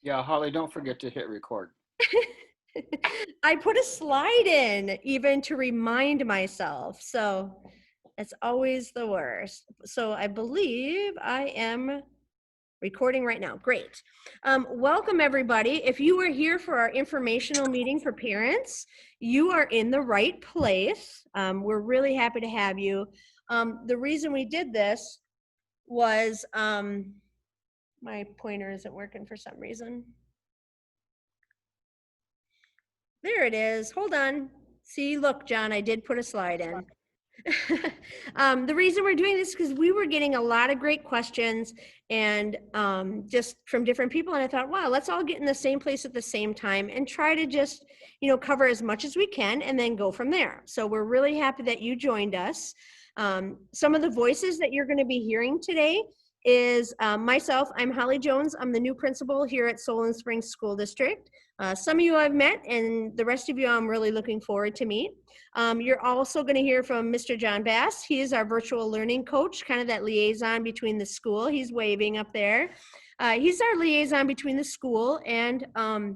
Yeah, Holly, don't forget to hit record. I put a slide in even to remind myself. So it's always the worst. So I believe I am recording right now. Great. Welcome, everybody. If you are here for our informational meeting for parents, you are in the right place. We're really happy to have you. The reason we did this was my pointer isn't working for some reason. There it is. Hold on. See, look, John, I did put a slide in. The reason we're doing this is because we were getting a lot of great questions and just from different people. And I thought, wow, let's all get in the same place at the same time and try to just, cover as much as we can and then go from there. So we're really happy that you joined us. Some of the voices that you're going to be hearing today is myself. I'm Holly Jones. I'm the new principal here at Solon Springs School District. Some of you I've met, and the rest of you I'm really looking forward to meet. You're also going to hear from Mr. John Bass. He is our virtual learning coach, kind of that liaison between the school. He's waving up there. He's our liaison between the school and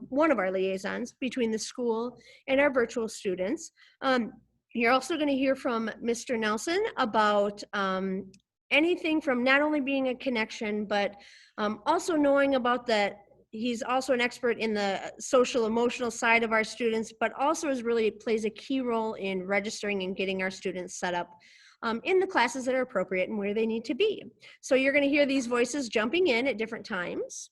one of our liaisons between the school and our virtual students. You're also going to hear from Mr. Nelson about anything from not only being a connection, but also knowing about that. He's also an expert in the social emotional side of our students, but also plays a key role in registering and getting our students set up in the classes that are appropriate and where they need to be. So you're going to hear these voices jumping in at different times.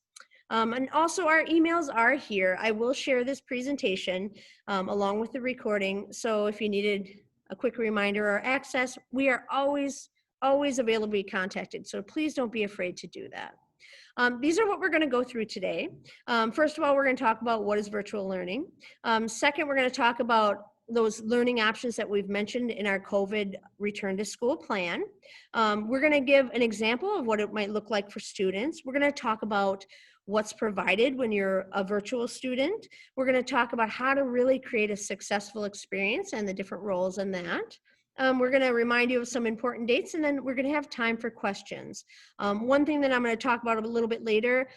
And also our emails are here. I will share this presentation along with the recording. So if you needed a quick reminder or access, we are always available to be contacted. So please don't be afraid to do that. These are what we're going to go through today. First of all, we're going to talk about what is virtual learning. Second, we're going to talk about those learning options that we've mentioned in our COVID return to school plan. We're going to give an example of what it might look like for students. We're going to talk about what's provided when you're a virtual student. We're going to talk about how to really create a successful experience and the different roles in that. We're going to remind you of some important dates, and then we're going to have time for questions. One thing that I'm going to talk about a little bit later,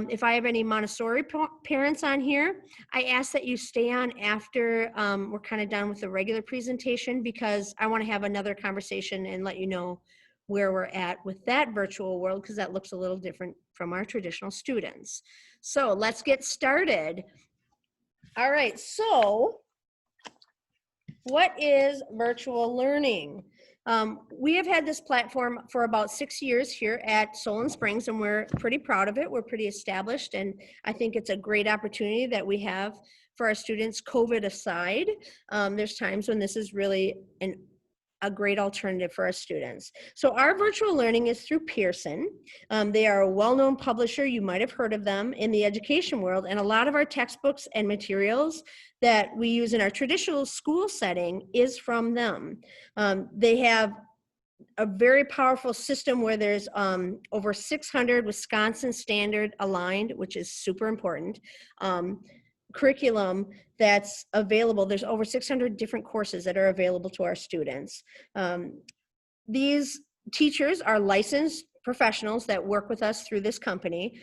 if I have any Montessori parents on here, I ask that you stay on after we're kind of done with the regular presentation, because I want to have another conversation and let you know where we're at with that virtual world, because that looks a little different from our traditional students. So let's get started. All right, so what is virtual learning? We have had this platform for about 6 years here at Solon Springs, and we're pretty proud of it. We're pretty established, and I think it's a great opportunity that we have for our students, COVID aside. There's times when this is really a great alternative for our students. So our virtual learning is through Pearson. They are a well-known publisher. You might have heard of them in the education world, and a lot of our textbooks and materials that we use in our traditional school setting is from them. They have a very powerful system where there's over 600 Wisconsin standard aligned, which is super important. Curriculum that's available. There's over 600 different courses that are available to our students. These teachers are licensed professionals that work with us through this company.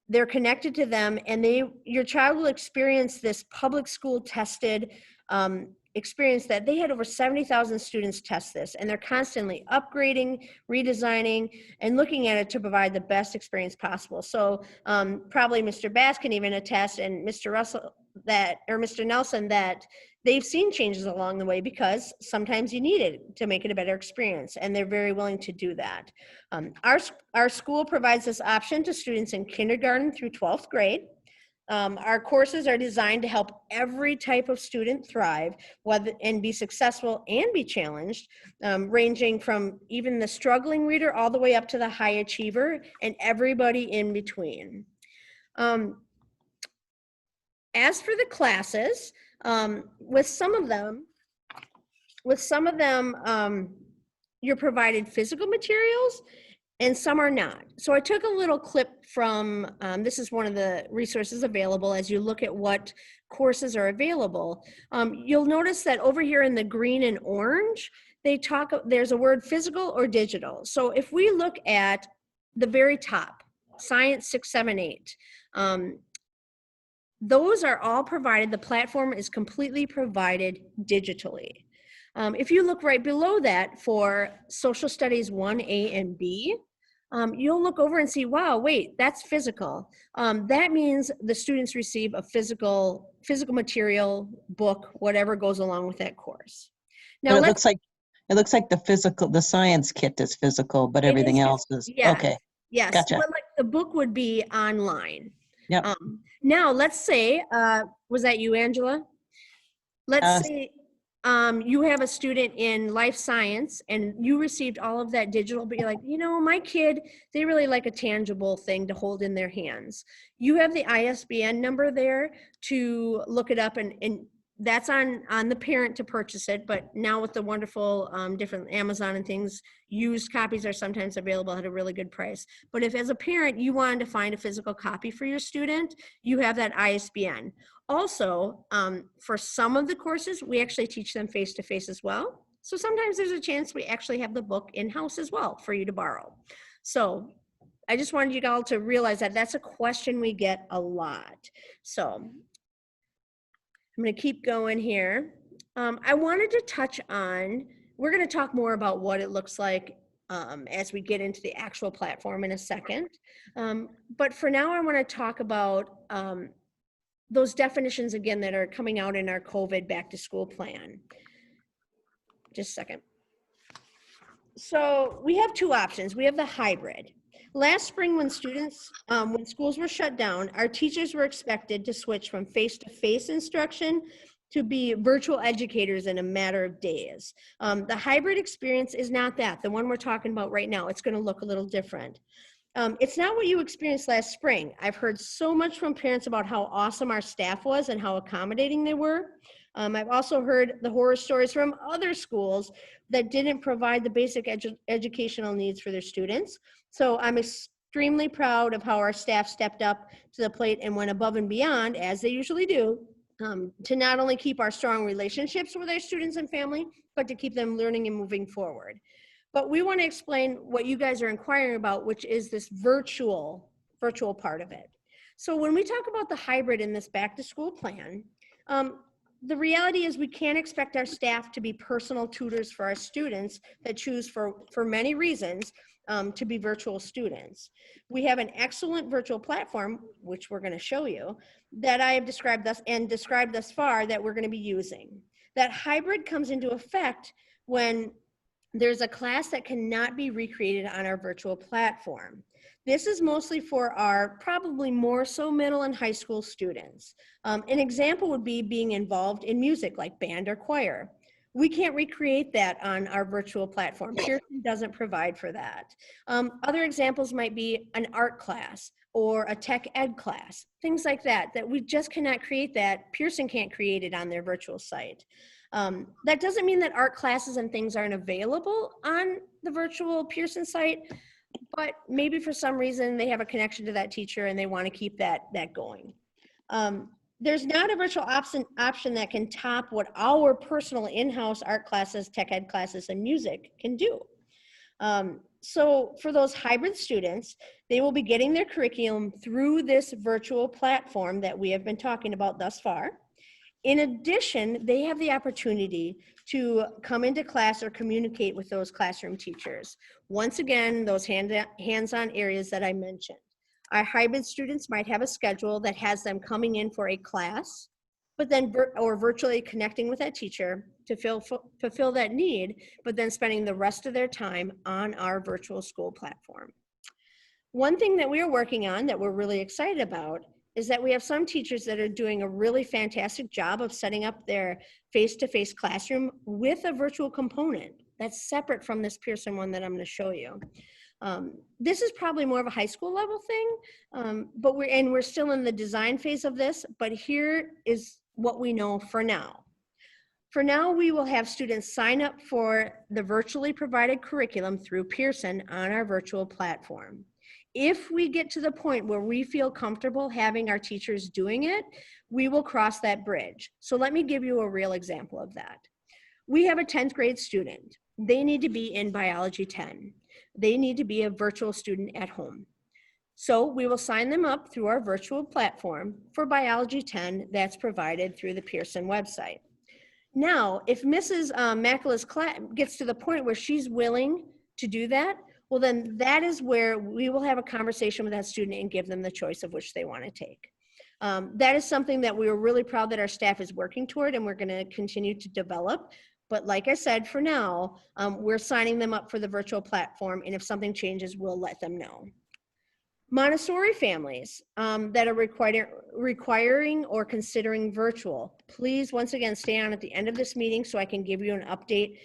They're connected to them, and your child will experience this public school tested experience that they had over 70,000 students test this, and they're constantly upgrading, redesigning, and looking at it to provide the best experience possible. So probably Mr. Bass can even attest, and Mr. Russell or Mr. Nelson, that they've seen changes along the way, because sometimes you need it to make it a better experience, and they're very willing to do that. Our school provides this option to students in kindergarten through 12th grade. Our courses are designed to help every type of student thrive, and be successful and be challenged, ranging from even the struggling reader all the way up to the high achiever and everybody in between. As for the classes, with some of them, you're provided physical materials, and some are not. So I took a little clip from, this is one of the resources available as you look at what courses are available. You'll notice that over here in the green and orange, there's a word physical or digital. So if we look at the very top, Science 678. Those are all provided. The platform is completely provided digitally. If you look right below that for Social Studies 1A and B, you'll look over and see, wow, wait, that's physical. That means the students receive a physical material, book, whatever goes along with that course. Now, But it looks like the science kit is physical, but it is, everything else is, yes, okay, yes. gotcha. But like the book would be online. Yep. Now, let's say, was that you, Angela? Let's say you have a student in life science and you received all of that digital, but you're like, you know, my kid, they really like a tangible thing to hold in their hands. You have the ISBN number there to look it up, and that's on the parent to purchase it. But now with the wonderful different Amazon and things, used copies are sometimes available at a really good price. But if as a parent you wanted to find a physical copy for your student, you have that ISBN. Also, for some of the courses, we actually teach them face-to-face as well. So sometimes there's a chance we actually have the book in-house as well for you to borrow. So I just wanted you all to realize that that's a question we get a lot. So I'm going to keep going here. I wanted to touch on, we're going to talk more about what it looks like as we get into the actual platform in a second. But for now, I want to talk about those definitions again that are coming out in our COVID back to school plan. Just a second. So we have two options. We have the hybrid. Last spring when when schools were shut down, our teachers were expected to switch from face-to-face instruction to be virtual educators in a matter of days. The hybrid experience is not that. The one we're talking about right now, it's going to look a little different. It's not what you experienced last spring. I've heard so much from parents about how awesome our staff was and how accommodating they were. I've also heard the horror stories from other schools that didn't provide the basic educational needs for their students. So I'm extremely proud of how our staff stepped up to the plate and went above and beyond, as they usually do, to not only keep our strong relationships with our students and family, but to keep them learning and moving forward. But we want to explain what you guys are inquiring about, which is this virtual part of it. So when we talk about the hybrid in this back to school plan, the reality is we can't expect our staff to be personal tutors for our students that choose for many reasons to be virtual students. We have an excellent virtual platform, which we're going to show you, that I have described thus far that we're going to be using. That hybrid comes into effect when there's a class that cannot be recreated on our virtual platform. This is mostly for our probably more so middle and high school students. An example would be being involved in music like band or choir. We can't recreate that on our virtual platform. Pearson doesn't provide for that. Other examples might be an art class or a tech ed class, things like that we just cannot create that. Pearson can't create it on their virtual site. That doesn't mean that art classes and things aren't available on the virtual Pearson site, but maybe for some reason they have a connection to that teacher and they want to keep that going. There's not a virtual option that can top what our personal in-house art classes, tech ed classes, and music can do. So for those hybrid students, they will be getting their curriculum through this virtual platform that we have been talking about thus far. In addition, they have the opportunity to come into class or communicate with those classroom teachers. Once again, those hands-on areas that I mentioned. Our hybrid students might have a schedule that has them coming in for a class, but then or virtually connecting with that teacher to fulfill that need, but then spending the rest of their time on our virtual school platform. One thing that we are working on that we're really excited about is that we have some teachers that are doing a really fantastic job of setting up their face-to-face classroom with a virtual component that's separate from this Pearson one that I'm going to show you. This is probably more of a high school level thing, but we're still in the design phase of this, but here is what we know for now. For now, we will have students sign up for the virtually provided curriculum through Pearson on our virtual platform. If we get to the point where we feel comfortable having our teachers doing it, we will cross that bridge. So let me give you a real example of that. We have a 10th grade student. They need to be in biology 10. They need to be a virtual student at home. So we will sign them up through our virtual platform for Biology 10 that's provided through the Pearson website. Now, if Mrs. Macula's gets to the point where she's willing to do that, well, then that is where we will have a conversation with that student and give them the choice of which they want to take. That is something that we are really proud that our staff is working toward, and we're going to continue to develop. But like I said, for now, we're signing them up for the virtual platform, and if something changes, we'll let them know. Montessori families that are requiring or considering virtual, please once again stay on at the end of this meeting so I can give you an update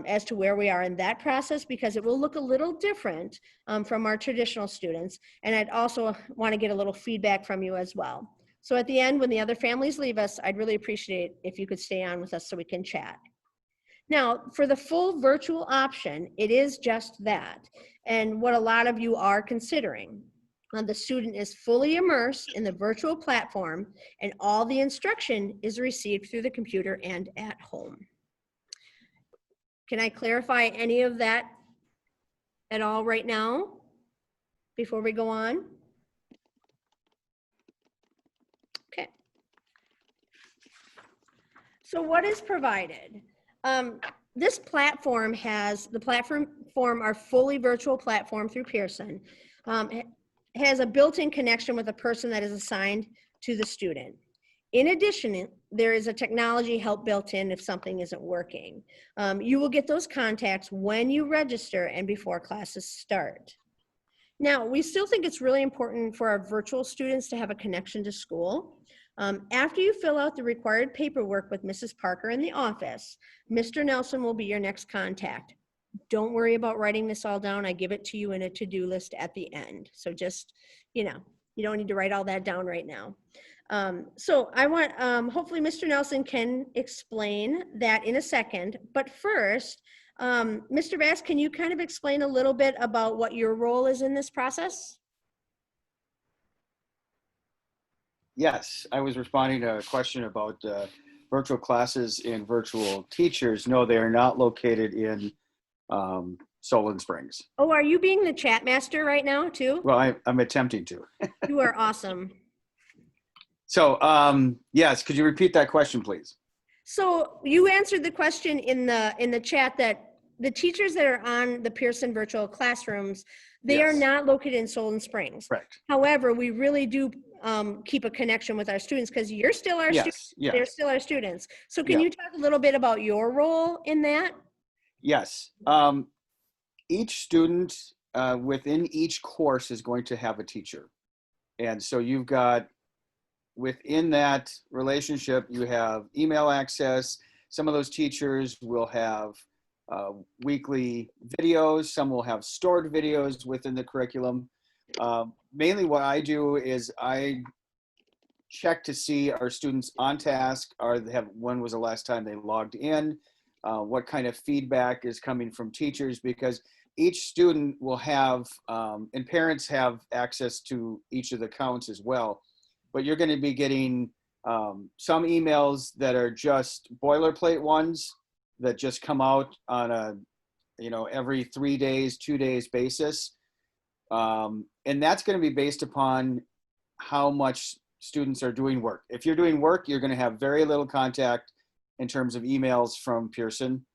as to where we are in that process, because it will look a little different from our traditional students. And I'd also want to get a little feedback from you as well. So at the end, when the other families leave us, I'd really appreciate if you could stay on with us so we can chat. Now, for the full virtual option, it is just that, and what a lot of you are considering. The student is fully immersed in the virtual platform, and all the instruction is received through the computer and at home. Can I clarify any of that at all right now before we go on? Okay. So what is provided? This platform has, the platform, our fully virtual platform through Pearson, has a built-in connection with a person that is assigned to the student. In addition, there is a technology help built in if something isn't working. You will get those contacts when you register and before classes start. Now, we still think it's really important for our virtual students to have a connection to school. After you fill out the required paperwork with Mrs. Parker in the office, Mr. Nelson will be your next contact. Don't worry about writing this all down. I give it to you in a to-do list at the end. So just, you know, you don't need to write all that down right now. So I want, hopefully Mr. Nelson can explain that in a second. But first, Mr. Bass, can you kind of explain a little bit about what your role is in this process? Yes, I was responding to a question about virtual classes and virtual teachers. No, they are not located in Solon Springs. Oh, are you being the chat master right now too? Well, I'm attempting to. You are awesome. So, yes, could you repeat that question, please? So you answered the question in the chat that the teachers that are on the Pearson virtual classrooms, they are Yes. not located in Solon Springs. Correct. However, we really do keep a connection with our students because you're still our students. Yes. They're Yes. still our students. So can Yeah. you talk a little bit about your role in that? Yes. Each student within each course is going to have a teacher. And so you've got, within that relationship, you have email access. Some of those teachers will have weekly videos. Some will have stored videos within the curriculum. Mainly what I do is I check to see our students on task, when was the last time they logged in, what kind of feedback is coming from teachers, because each student will have, and parents have access to each of the accounts as well, but you're going to be getting some emails that are just boilerplate ones that just come out on a, every 3 days, 2 days basis. And that's going to be based upon how much students are doing work. If you're doing work, you're going to have very little contact in terms of emails from Pearson.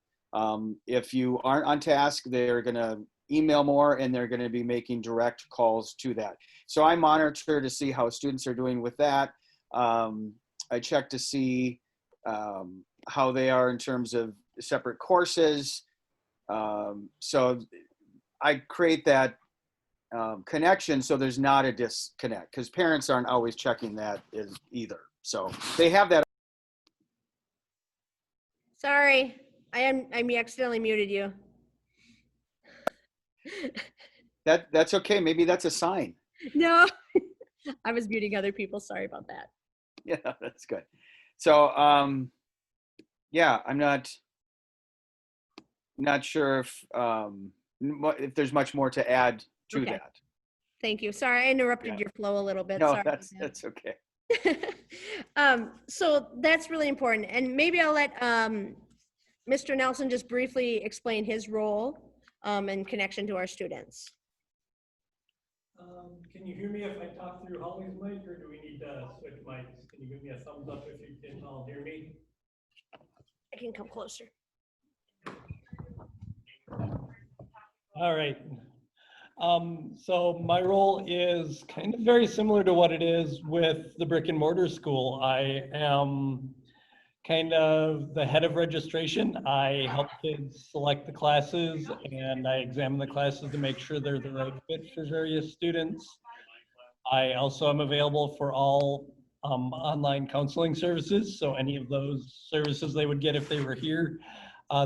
If you aren't on task, they're going to email more and they're going to be making direct calls to that. So I monitor to see how students are doing with that. I check to see how they are in terms of separate courses. So I create that connection so there's not a disconnect, because parents aren't always checking that either. So they have that. Sorry, I accidentally muted you. That's okay. Maybe that's a sign. No, I was muting other people. Sorry about that. Yeah, that's good. So yeah, I'm not sure if there's much more to add to Okay. that. Thank you. Sorry, I interrupted Yeah. your flow a little bit. No, Sorry. that's okay. So that's really important. And maybe I'll let Mr. Nelson just briefly explain his role in connection to our students. Can you hear me if I talk through Holly's mic, or do we need to switch mics? Can you give me a thumbs up if you can all hear me? I can come closer. All right. So my role is kind of very similar to what it is with the brick and mortar school. I am kind of the head of registration. I help kids select the classes and I examine the classes to make sure they're the right fit for various students. I also am available for all online counseling services. So any of those services they would get if they were here,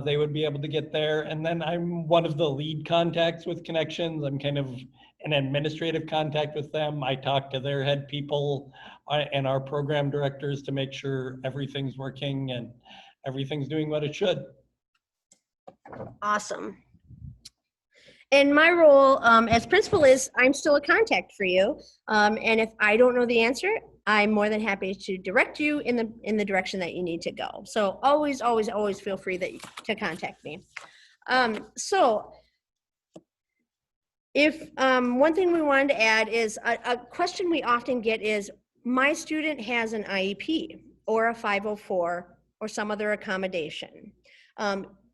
they would be able to get there. And then I'm one of the lead contacts with Connections. I'm kind of an administrative contact with them. I talk to their head people and our program directors to make sure everything's working and everything's doing what it should. Awesome. And my role as principal is I'm still a contact for you. And if I don't know the answer, I'm more than happy to direct you in the direction that you need to go. So always, always, always feel free to contact me. So if one thing we wanted to add is a question we often get is, my student has an IEP or a 504 or some other accommodation.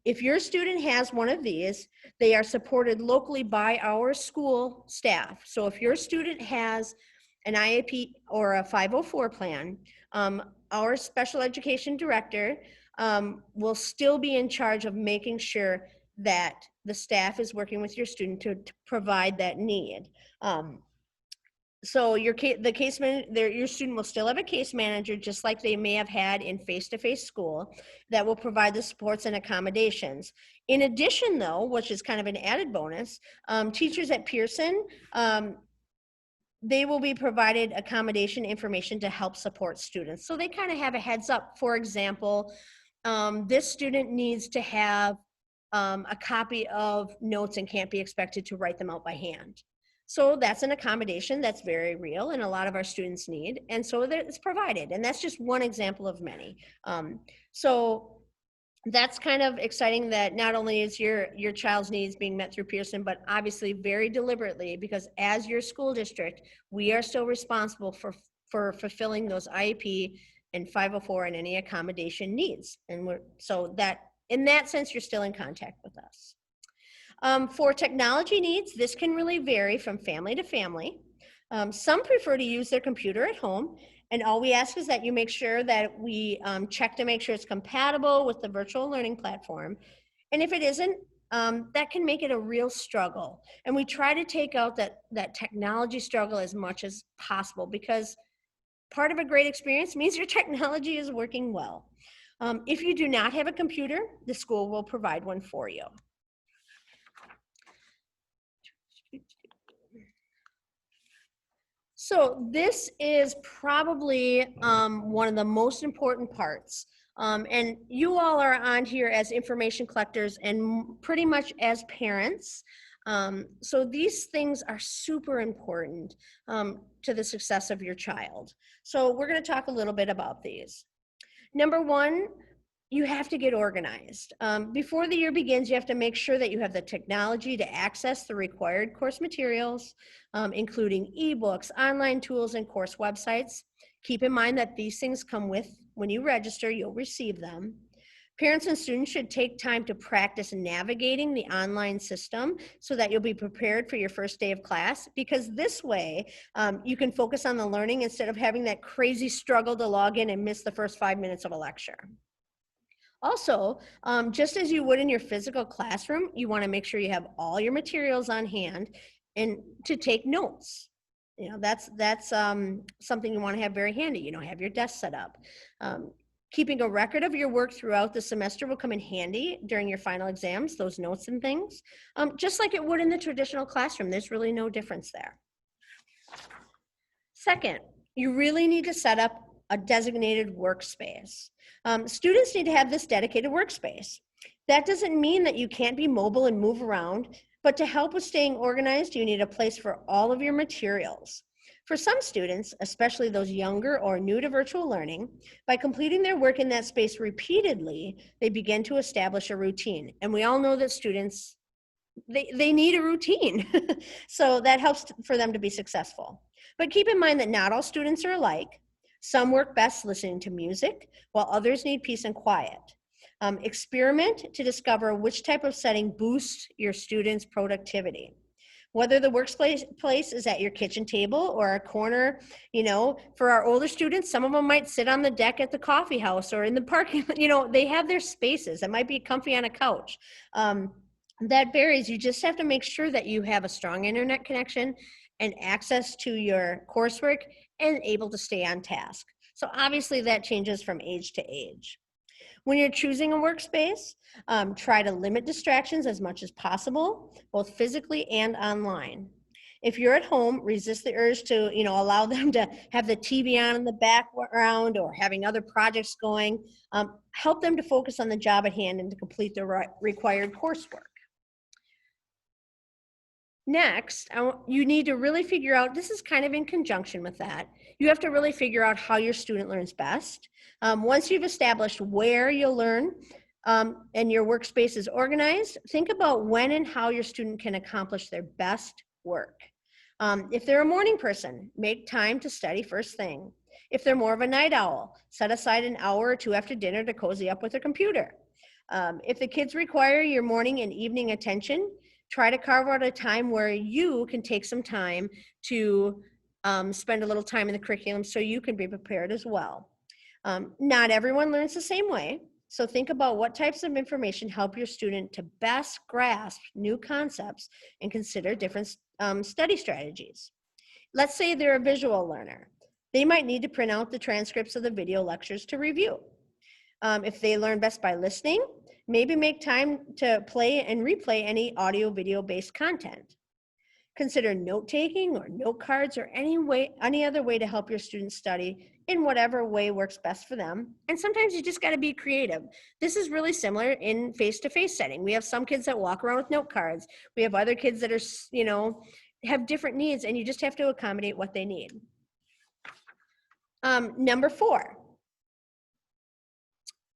If your student has one of these, they are supported locally by our school staff. So if your student has an IEP or a 504 plan, our special education director will still be in charge of making sure that the staff is working with your student to provide that need. So your student will still have a case manager, just like they may have had in face-to-face school, that will provide the supports and accommodations. In addition, though, which is kind of an added bonus, teachers at Pearson, they will be provided accommodation information to help support students. So they kind of have a heads up. For example, this student needs to have a copy of notes and can't be expected to write them out by hand. So that's an accommodation that's very real and a lot of our students need. And so that it's provided. And that's just one example of many. So that's kind of exciting that not only is your child's needs being met through Pearson, but obviously very deliberately, because as your school district, we are still responsible for fulfilling those IEP and 504 and any accommodation needs. And so that in that sense, you're still in contact with us. For technology needs, this can really vary from family to family. Some prefer to use their computer at home, and all we ask is that you make sure that we check to make sure it's compatible with the virtual learning platform. And if it isn't, that can make it a real struggle. And we try to take out that technology struggle as much as possible, because part of a great experience means your technology is working well. If you do not have a computer, the school will provide one for you. So this is probably one of the most important parts. And you all are on here as information collectors and pretty much as parents. So these things are super important to the success of your child. So we're going to talk a little bit about these. Number one, you have to get organized. Before the year begins, you have to make sure that you have the technology to access the required course materials, including ebooks, online tools, and course websites. Keep in mind that these things come with, when you register, you'll receive them. Parents and students should take time to practice navigating the online system so that you'll be prepared for your first day of class, because this way you can focus on the learning instead of having that crazy struggle to log in and miss the first 5 minutes of a lecture. Also, just as you would in your physical classroom, you want to make sure you have all your materials on hand and to take notes. You know, that's something you want to have very handy. You know, have your desk set up. Keeping a record of your work throughout the semester will come in handy during your final exams, those notes and things, just like it would in the traditional classroom. There's really no difference there. Second, you really need to set up a designated workspace. Students need to have this dedicated workspace. That doesn't mean that you can't be mobile and move around, but to help with staying organized, you need a place for all of your materials. For some students, especially those younger or new to virtual learning, by completing their work in that space repeatedly, they begin to establish a routine. And we all know that students they need a routine. So that helps for them to be successful. But keep in mind that not all students are alike. Some work best listening to music, while others need peace and quiet. Experiment to discover which type of setting boosts your students' productivity. Whether the workplace is at your kitchen table or a corner, for our older students, some of them might sit on the deck at the coffee house or in the parking, they have their spaces. That might be comfy on a couch. That varies. You just have to make sure that you have a strong internet connection and access to your coursework and able to stay on task. So obviously that changes from age to age. When you're choosing a workspace, try to limit distractions as much as possible, both physically and online. If you're at home, resist the urge to, allow them to have the TV on in the background or having other projects going. Help them to focus on the job at hand and to complete the required coursework. Next, you need to really figure out, this is kind of in conjunction with that, you have to really figure out how your student learns best. Once you've established where you'll learn and your workspace is organized, think about when and how your student can accomplish their best work. If they're a morning person, make time to study first thing. If they're more of a night owl, set aside an hour or two after dinner to cozy up with their computer. If the kids require your morning and evening attention, try to carve out a time where you can take some time to spend a little time in the curriculum so you can be prepared as well. Not everyone learns the same way, so think about what types of information help your student to best grasp new concepts and consider different study strategies. Let's say they're a visual learner. They might need to print out the transcripts of the video lectures to review. If they learn best by listening, maybe make time to play and replay any audio video based content. Consider note-taking or note cards or any other way to help your students study in whatever way works best for them. And sometimes you just got to be creative. This is really similar in face-to-face setting. We have some kids that walk around with note cards. We have other kids that are, have different needs, and you just have to accommodate what they need. Number 4.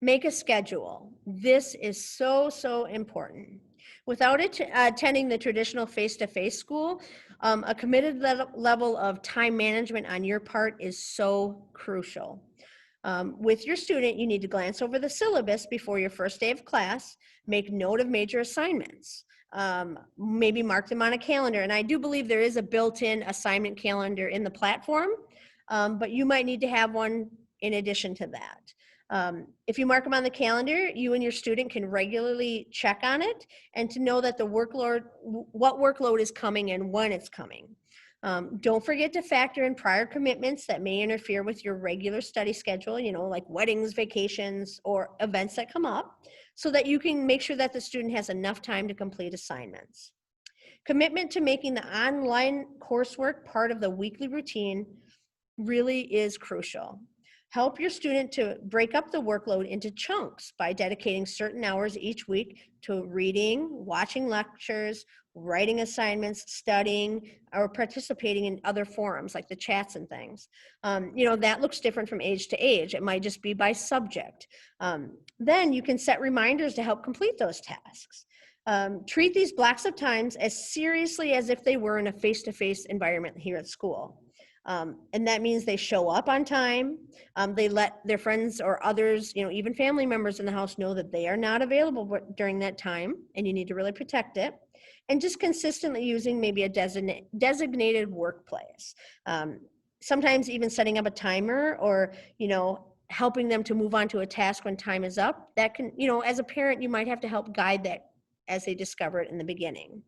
Make a schedule. This is so important. Without attending the traditional face-to-face school, a committed level of time management on your part is so crucial. With your student, you need to glance over the syllabus before your first day of class, make note of major assignments, maybe mark them on a calendar. And I do believe there is a built-in assignment calendar in the platform, but you might need to have one in addition to that. If you mark them on the calendar, you and your student can regularly check on it and to know that what workload is coming and when it's coming. Don't forget to factor in prior commitments that may interfere with your regular study schedule, like weddings, vacations, or events that come up, so that you can make sure that the student has enough time to complete assignments. Commitment to making the online coursework part of the weekly routine really is crucial. Help your student to break up the workload into chunks by dedicating certain hours each week to reading, watching lectures, writing assignments, studying, or participating in other forums like the chats and things. That looks different from age to age. It might just be by subject. Then you can set reminders to help complete those tasks. Treat these blocks of times as seriously as if they were in a face-to-face environment here at school. And that means they show up on time. They let their friends or others, even family members in the house know that they are not available during that time, and you need to really protect it. And just consistently using maybe a designated workplace. Sometimes even setting up a timer or, helping them to move on to a task when time is up. That can, as a parent, you might have to help guide that as they discover it in the beginning.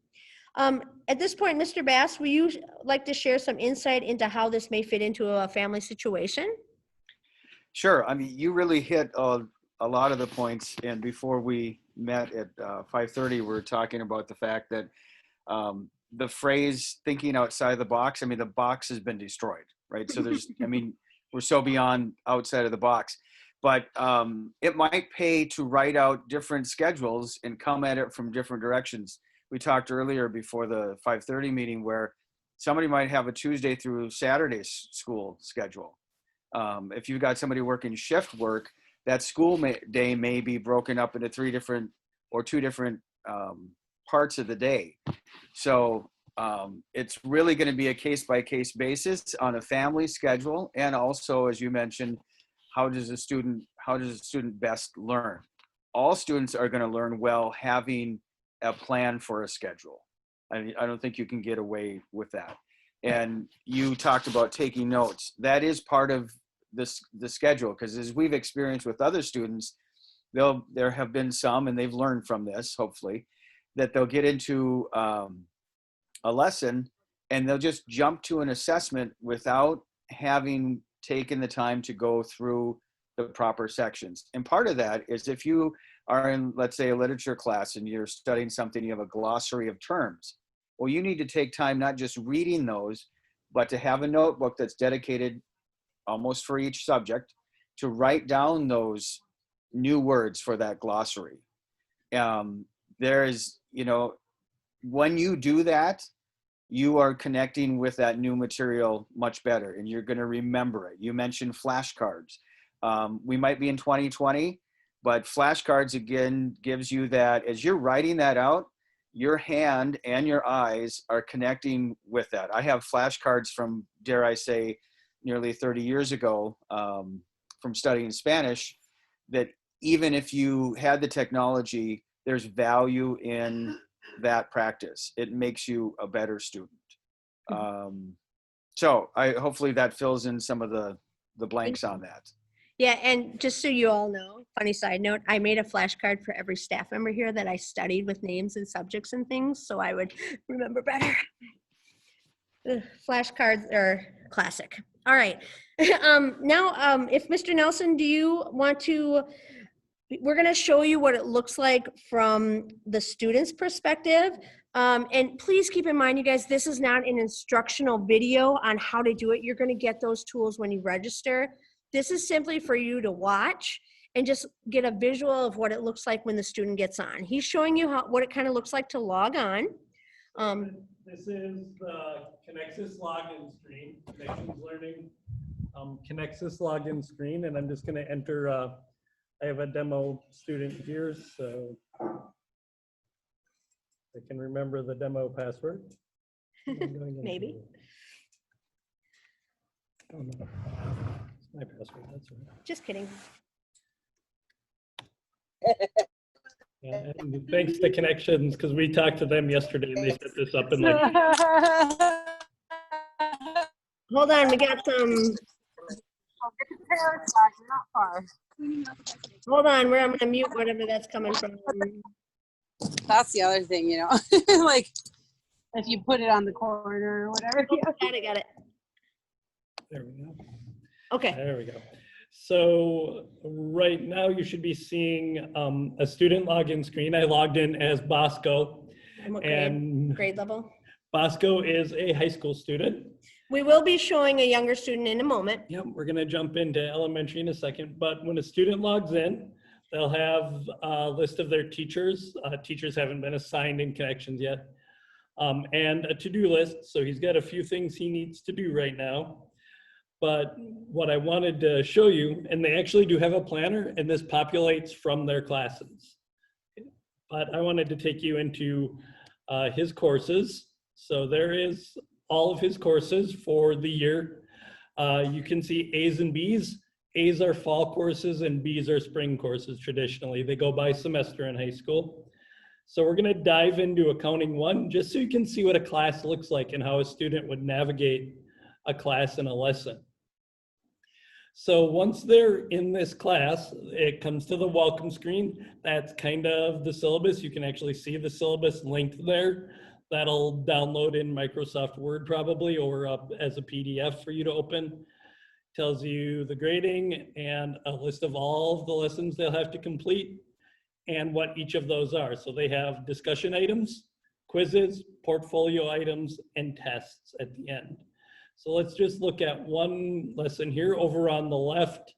At this point, Mr. Bass, would you like to share some insight into how this may fit into a family situation? Sure. I mean, you really hit a lot of the points. And before we met at 5:30, we were talking about the fact that the phrase thinking outside the box, I mean, the box has been destroyed, right? So we're so beyond outside of the box. But it might pay to write out different schedules and come at it from different directions. We talked earlier before the 5:30 meeting where somebody might have a Tuesday through Saturday school schedule. If you've got somebody working shift work, that school day may be broken up into 2 different parts of the day. So it's really going to be a case-by-case basis on a family schedule, and also, as you mentioned, how does a student best learn? All students are going to learn well having a plan for a schedule. I don't think you can get away with that. And you talked about taking notes. That is part of the schedule, because as we've experienced with other students, there have been some, and they've learned from this, hopefully, that they'll get into a lesson and they'll just jump to an assessment without having taken the time to go through the proper sections. And part of that is if you are in, let's say, a literature class and you're studying something, you have a glossary of terms. Well, you need to take time not just reading those, but to have a notebook that's dedicated almost for each subject to write down those new words for that glossary. There is, when you do that, you are connecting with that new material much better, and you're going to remember it. You mentioned flashcards. We might be in 2020, but flashcards, again, gives you that, as you're writing that out, your hand and your eyes are connecting with that. I have flashcards from, dare I say, nearly 30 years ago, from studying Spanish, that even if you had the technology, there's value in that practice. It makes you a better student. So hopefully that fills in some of the blanks on that. Yeah, and just so you all know, funny side note, I made a flashcard for every staff member here that I studied with names and subjects and things, so I would remember better. Flashcards are classic. All right. Now, if Mr. Nelson, do you want to, we're going to show you what it looks like from the student's perspective. And please keep in mind, you guys, this is not an instructional video on how to do it. You're going to get those tools when you register. This is simply for you to watch and just get a visual of what it looks like when the student gets on. He's showing you what it kind of looks like to log on. This is the Connexus login screen, Connections Learning Connexus login screen, and I'm just going to enter, I have a demo student here, so I can remember the demo password. Maybe. Oh, no. It's my password, that's right. Just kidding. Yeah, and thanks to Connections, because we talked to them yesterday and they set this up in like. Hold on, we got some. Hold on, I'm going to mute whatever that's coming from. That's the other thing, like if you put it on the corner or whatever. Oh, got it. There we go. Okay. There we go. So right now you should be seeing a student login screen. I logged in as Bosco. And grade level? Bosco is a high school student. We will be showing a younger student in a moment. Yep, we're going to jump into elementary in a second. But when a student logs in, they'll have a list of their teachers. Teachers haven't been assigned in Connections yet. And a to-do list. So he's got a few things he needs to do right now. But what I wanted to show you, and they actually do have a planner, and this populates from their classes. But I wanted to take you into his courses. So there is all of his courses for the year. You can see A's and B's. A's are fall courses and B's are spring courses traditionally. They go by semester in high school. So we're gonna dive into Accounting 1 just so you can see what a class looks like and how a student would navigate a class and a lesson. So once they're in this class, it comes to the welcome screen. That's kind of the syllabus. You can actually see the syllabus linked there. That'll download in Microsoft Word probably, or as a PDF for you to open. Tells you the grading and a list of all of the lessons they'll have to complete and what each of those are. So they have discussion items, quizzes, portfolio items, and tests at the end. So let's just look at one lesson here. Over on the left,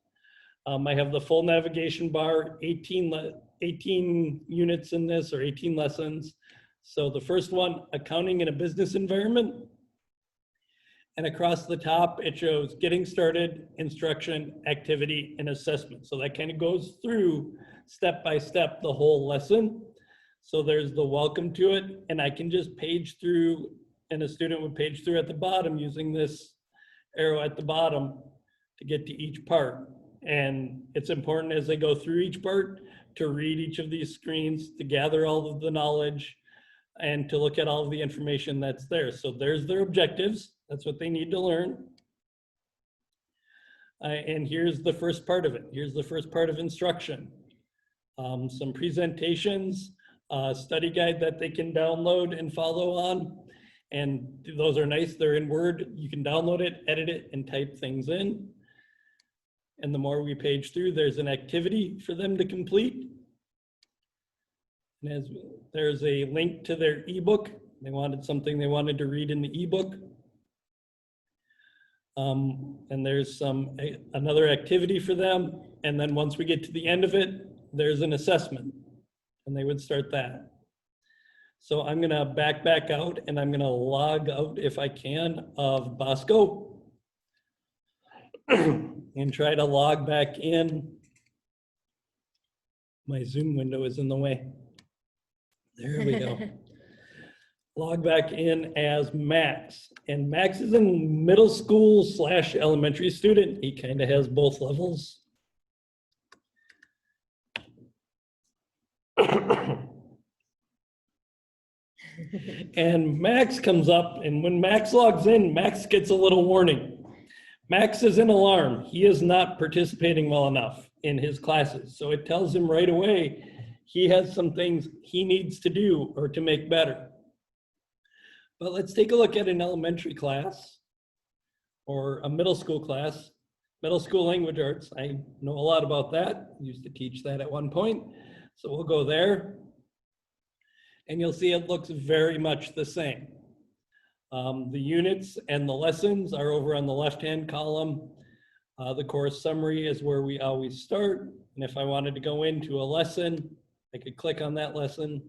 I have the full navigation bar, 18 units in this, or 18 lessons. So the first one, accounting in a business environment. And across the top, it shows getting started, instruction, activity, and assessment. So that kind of goes through step by step the whole lesson. So there's the welcome to it, and I can just page through, and a student would page through at the bottom using this arrow at the bottom to get to each part. And it's important as they go through each part to read each of these screens, to gather all of the knowledge, and to look at all of the information that's there. So there's their objectives. That's what they need to learn. And here's the first part of it. Here's the first part of instruction. Some presentations, study guide that they can download and follow on. And those are nice, they're in Word. You can download it, edit it, and type things in. And the more we page through, there's an activity for them to complete. And there's a link to their ebook. They wanted something they wanted to read in the ebook. And there's another activity for them. And then once we get to the end of it, there's an assessment, and they would start that. So I'm gonna back out, and I'm gonna log out if I can of Bosco and try to log back in. My Zoom window is in the way. There we go. Log back in as Max. And Max is a middle school / elementary student. He kind of has both levels. And Max comes up, and when Max logs in, Max gets a little warning. Max is in alarm. He is not participating well enough in his classes. So it tells him right away he has some things he needs to do or to make better. But let's take a look at an elementary class or a middle school class. Middle school language arts, I know a lot about that. I used to teach that at one point. So we'll go there. And you'll see it looks very much the same. The units and the lessons are over on the left-hand column. The course summary is where we always start. And if I wanted to go into a lesson, I could click on that lesson.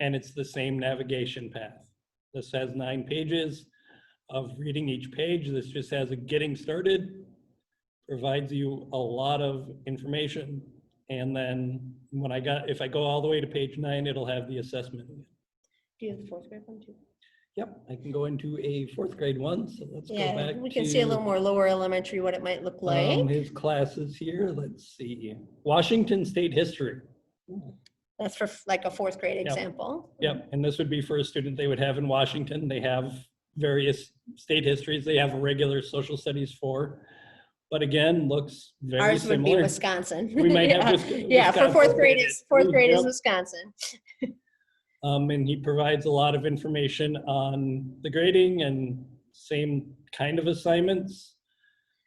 And it's the same navigation path. This has 9 pages of reading each page. This just has a getting started, provides you a lot of information. And then if I go all the way to page 9, it'll have the assessment. Do you have the 4th grade one too? Yep, I can go into a 4th grade one. So let's go Yeah, back. we can see a little more lower elementary, what it might look like. His classes here. Let's see. Washington State History. That's for like a 4th grade example. Yep, and this would be for a student they would have in Washington. They have various state histories. They have a regular social studies for. But again, looks very Ours similar. would be Wisconsin. We might yeah. have Yeah, for Wisconsin. 4th grade is Yep. Wisconsin. And he provides a lot of information on the grading and same kind of assignments.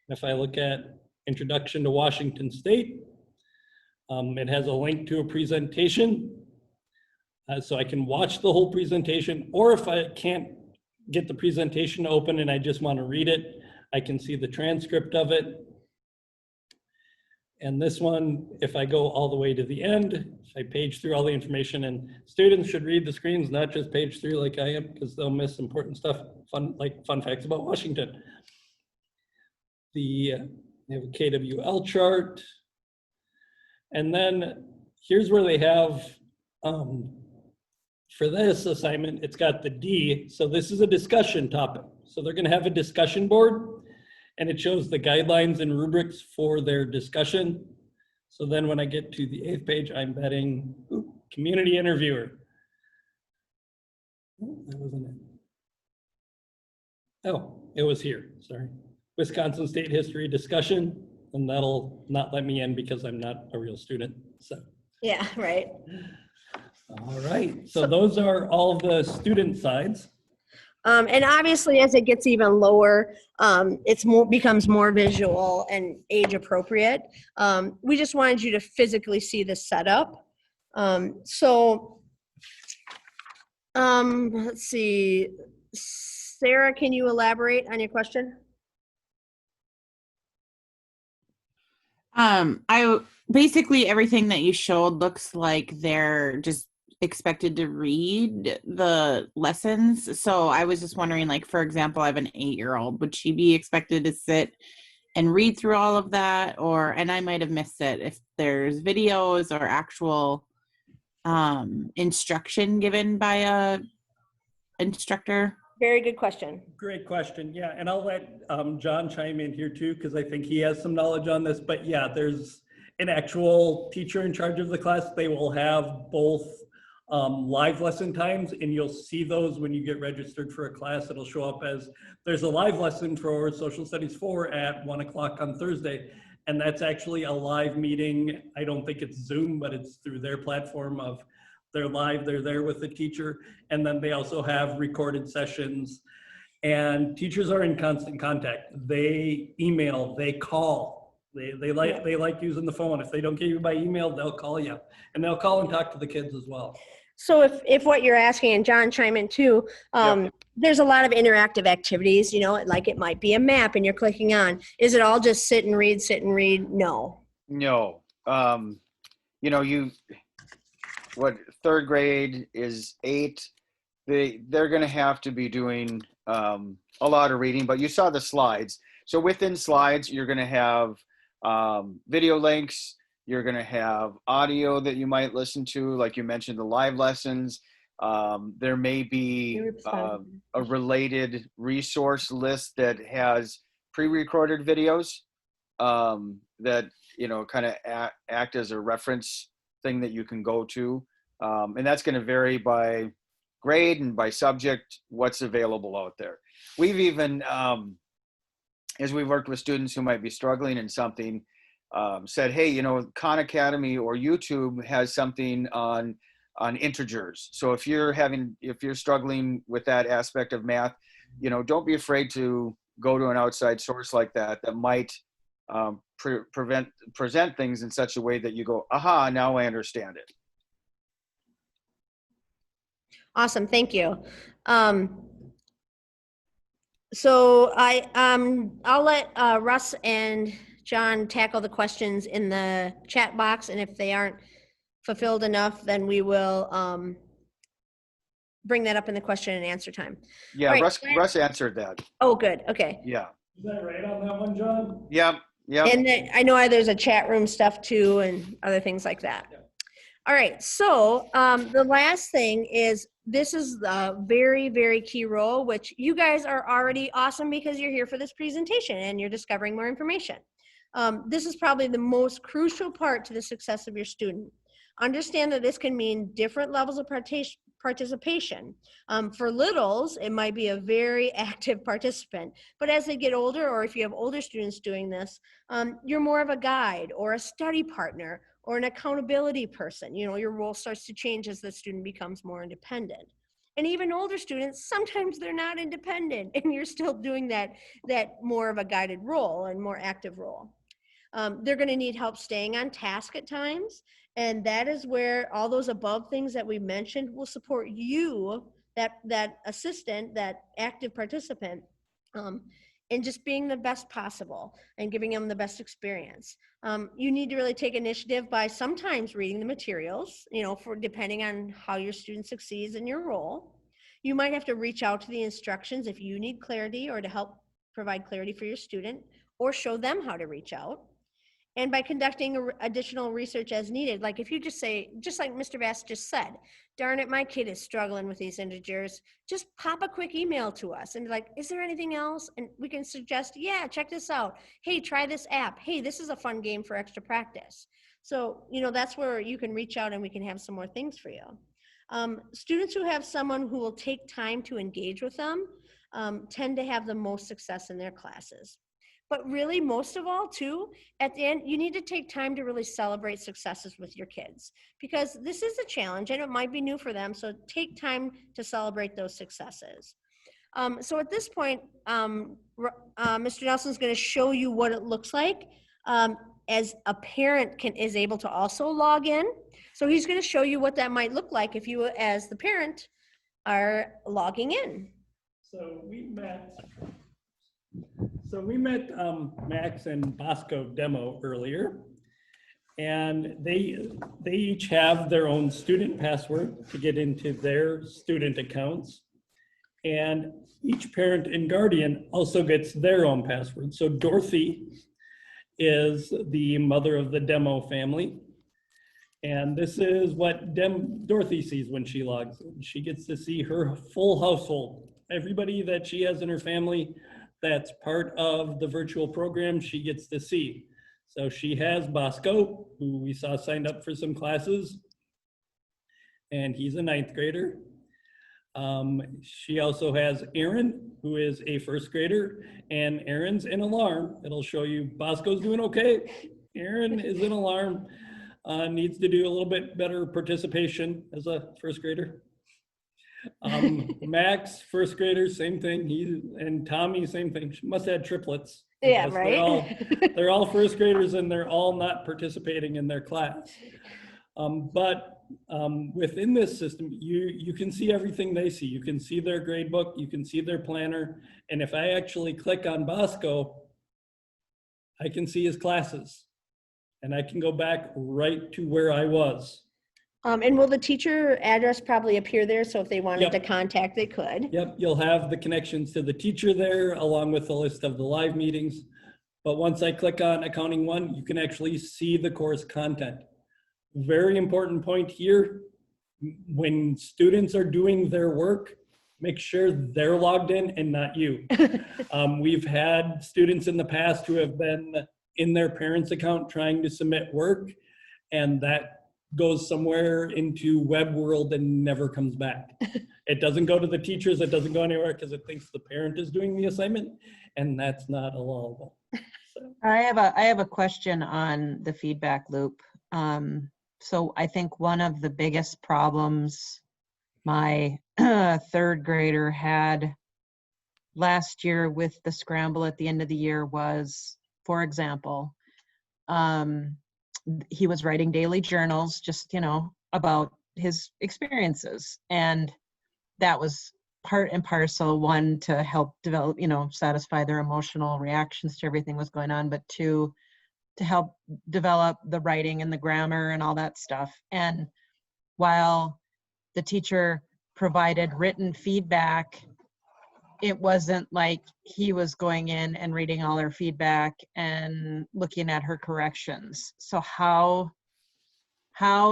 If I look at Introduction to Washington State, it has a link to a presentation. So I can watch the whole presentation, or if I can't get the presentation open and I just want to read it, I can see the transcript of it. And this one, if I go all the way to the end, if I page through all the information, and students should read the screens, not just page through like I am, because they'll miss important stuff, fun facts about Washington. They have a KWL chart. And then here's where they have, for this assignment, it's got the D. So this is a discussion topic. So they're going to have a discussion board, and it shows the guidelines and rubrics for their discussion. So then when I get to the 8th page, I'm betting community interviewer. Oh, that wasn't it. Oh, it was here, sorry. Wisconsin State History discussion, and that'll not let me in because I'm not a real student, so. Yeah, right. All right, so those are all of the student sides. And obviously, as it gets even lower, becomes more visual and age appropriate. We just wanted you to physically see the setup. Let's see. Sarah, can you elaborate on your question? Basically everything that you showed looks like they're just expected to read the lessons. So I was just wondering, like, for example, I have an 8-year-old. Would she be expected to sit and read through all of that? And I might have missed it, if there's videos or actual instruction given by a instructor? Very good question. Great question. Yeah, and I'll let John chime in here too, because I think he has some knowledge on this. But yeah, there's an actual teacher in charge of the class. They will have both live lesson times, and you'll see those when you get registered for a class. It'll show up as there's a live lesson for Social Studies 4 at 1 o'clock on Thursday. And that's actually a live meeting. I don't think it's Zoom, but it's through their platform of they're live, they're there with the teacher. And then they also have recorded sessions, and teachers are in constant contact. They email, they call, they like using the phone. If they don't get you by email, they'll call you, and they'll call and talk to the kids as well. So if what you're asking, and John chime in too, there's a lot of interactive activities, you know, like it might be a map and you're clicking on. Is it all just sit and read, sit and read? No. No. You know, what third grade is 8, they're going to have to be doing a lot of reading, but you saw the slides. So within slides, you're going to have video links. You're going to have audio that you might listen to, like you mentioned, the live lessons. There may be a related resource list that has pre-recorded videos that, you know, kind of act as a reference thing that you can go to. And that's going to vary by grade and by subject, what's available out there. We've even, as we've worked with students who might be struggling in something, said, hey, you know, Khan Academy or YouTube has something on integers. So if you're struggling with that aspect of math, you know, don't be afraid to go to an outside source like that might present things in such a way that you go, aha, now I understand it. Awesome, thank you. So I'll let Russ and John tackle the questions in the chat box, and if they aren't fulfilled enough, then we will bring that up in the question and answer time. Yeah, right, Russ answered that. Oh, good, okay. Yeah. Is that right on that one, John? Yeah. And I know there's a chat room stuff too and other things like that. Yeah. All right, so the last thing is, this is the very, very key role, which you guys are already awesome because you're here for this presentation and you're discovering more information. This is probably the most crucial part to the success of your student. Understand that this can mean different levels of participation. For littles, it might be a very active participant, but as they get older, or if you have older students doing this, you're more of a guide or a study partner or an accountability person. You know, your role starts to change as the student becomes more independent. And even older students, sometimes they're not independent and you're still doing that more of a guided role and more active role. They're going to need help staying on task at times. And that is where all those above things that we mentioned will support you, that assistant, that active participant, in just being the best possible and giving them the best experience. You need to really take initiative by sometimes reading the materials, you know, for depending on how your student succeeds in your role. You might have to reach out to the instructions if you need clarity or to help provide clarity for your student, or show them how to reach out. And by conducting additional research as needed, like if you just say, just like Mr. Bass just said, darn it, my kid is struggling with these integers, just pop a quick email to us and be like, is there anything else? And we can suggest, yeah, check this out. Hey, try this app. Hey, this is a fun game for extra practice. So, you know, that's where you can reach out and we can have some more things for you. Students who have someone who will take time to engage with them tend to have the most success in their classes. But really, most of all, too, at the end, you need to take time to really celebrate successes with your kids, because this is a challenge and it might be new for them. So take time to celebrate those successes. So at this point, Mr. Nelson's going to show you what it looks like as a parent is able to also log in. So he's going to show you what that might look like if you, as the parent, are logging in. So we met Max and Bosco demo earlier, and they each have their own student password to get into their student accounts, and each parent and guardian also gets their own password. So Dorothy is the mother of the demo family, And this is what Dorothy sees when she logs in. She gets to see her full household. Everybody that she has in her family that's part of the virtual program, she gets to see. So she has Bosco, who we saw signed up for some classes, and he's a 9th grader. She also has Aaron, who is a 1st grader, and Aaron's in alarm. It'll show you Bosco's doing okay. Aaron is in alarm, needs to do a little bit better participation as a 1st grader. Max, 1st grader, same thing. And Tommy, same thing. She must have had triplets. Yeah, Because right. They're all 1st graders and they're all not participating in their class. But within this system, you can see everything they see. You can see their grade book, you can see their planner. And if I actually click on Bosco, I can see his classes. And I can go back right to where I was. And will the teacher address probably appear there? So if they wanted Yep. to contact, they could. Yep, you'll have the connections to the teacher there along with the list of the live meetings. But once I click on Accounting 1, you can actually see the course content. Very important point here, when students are doing their work, make sure they're logged in and not you. We've had students in the past who have been in their parents' account trying to submit work, and that goes somewhere into web world and never comes back. It doesn't go to the teachers, it doesn't go anywhere because it thinks the parent is doing the assignment, and that's not allowable. So. I have a question on the feedback loop. So I think one of the biggest problems my 3rd grader had last year with the scramble at the end of the year was, for example, he was writing daily journals, just, about his experiences. And that was part and parcel, one, to help develop, satisfy their emotional reactions to everything was going on, but two, to help develop the writing and the grammar and all that stuff. And while the teacher provided written feedback, it wasn't like he was going in and reading all her feedback and looking at her corrections. So how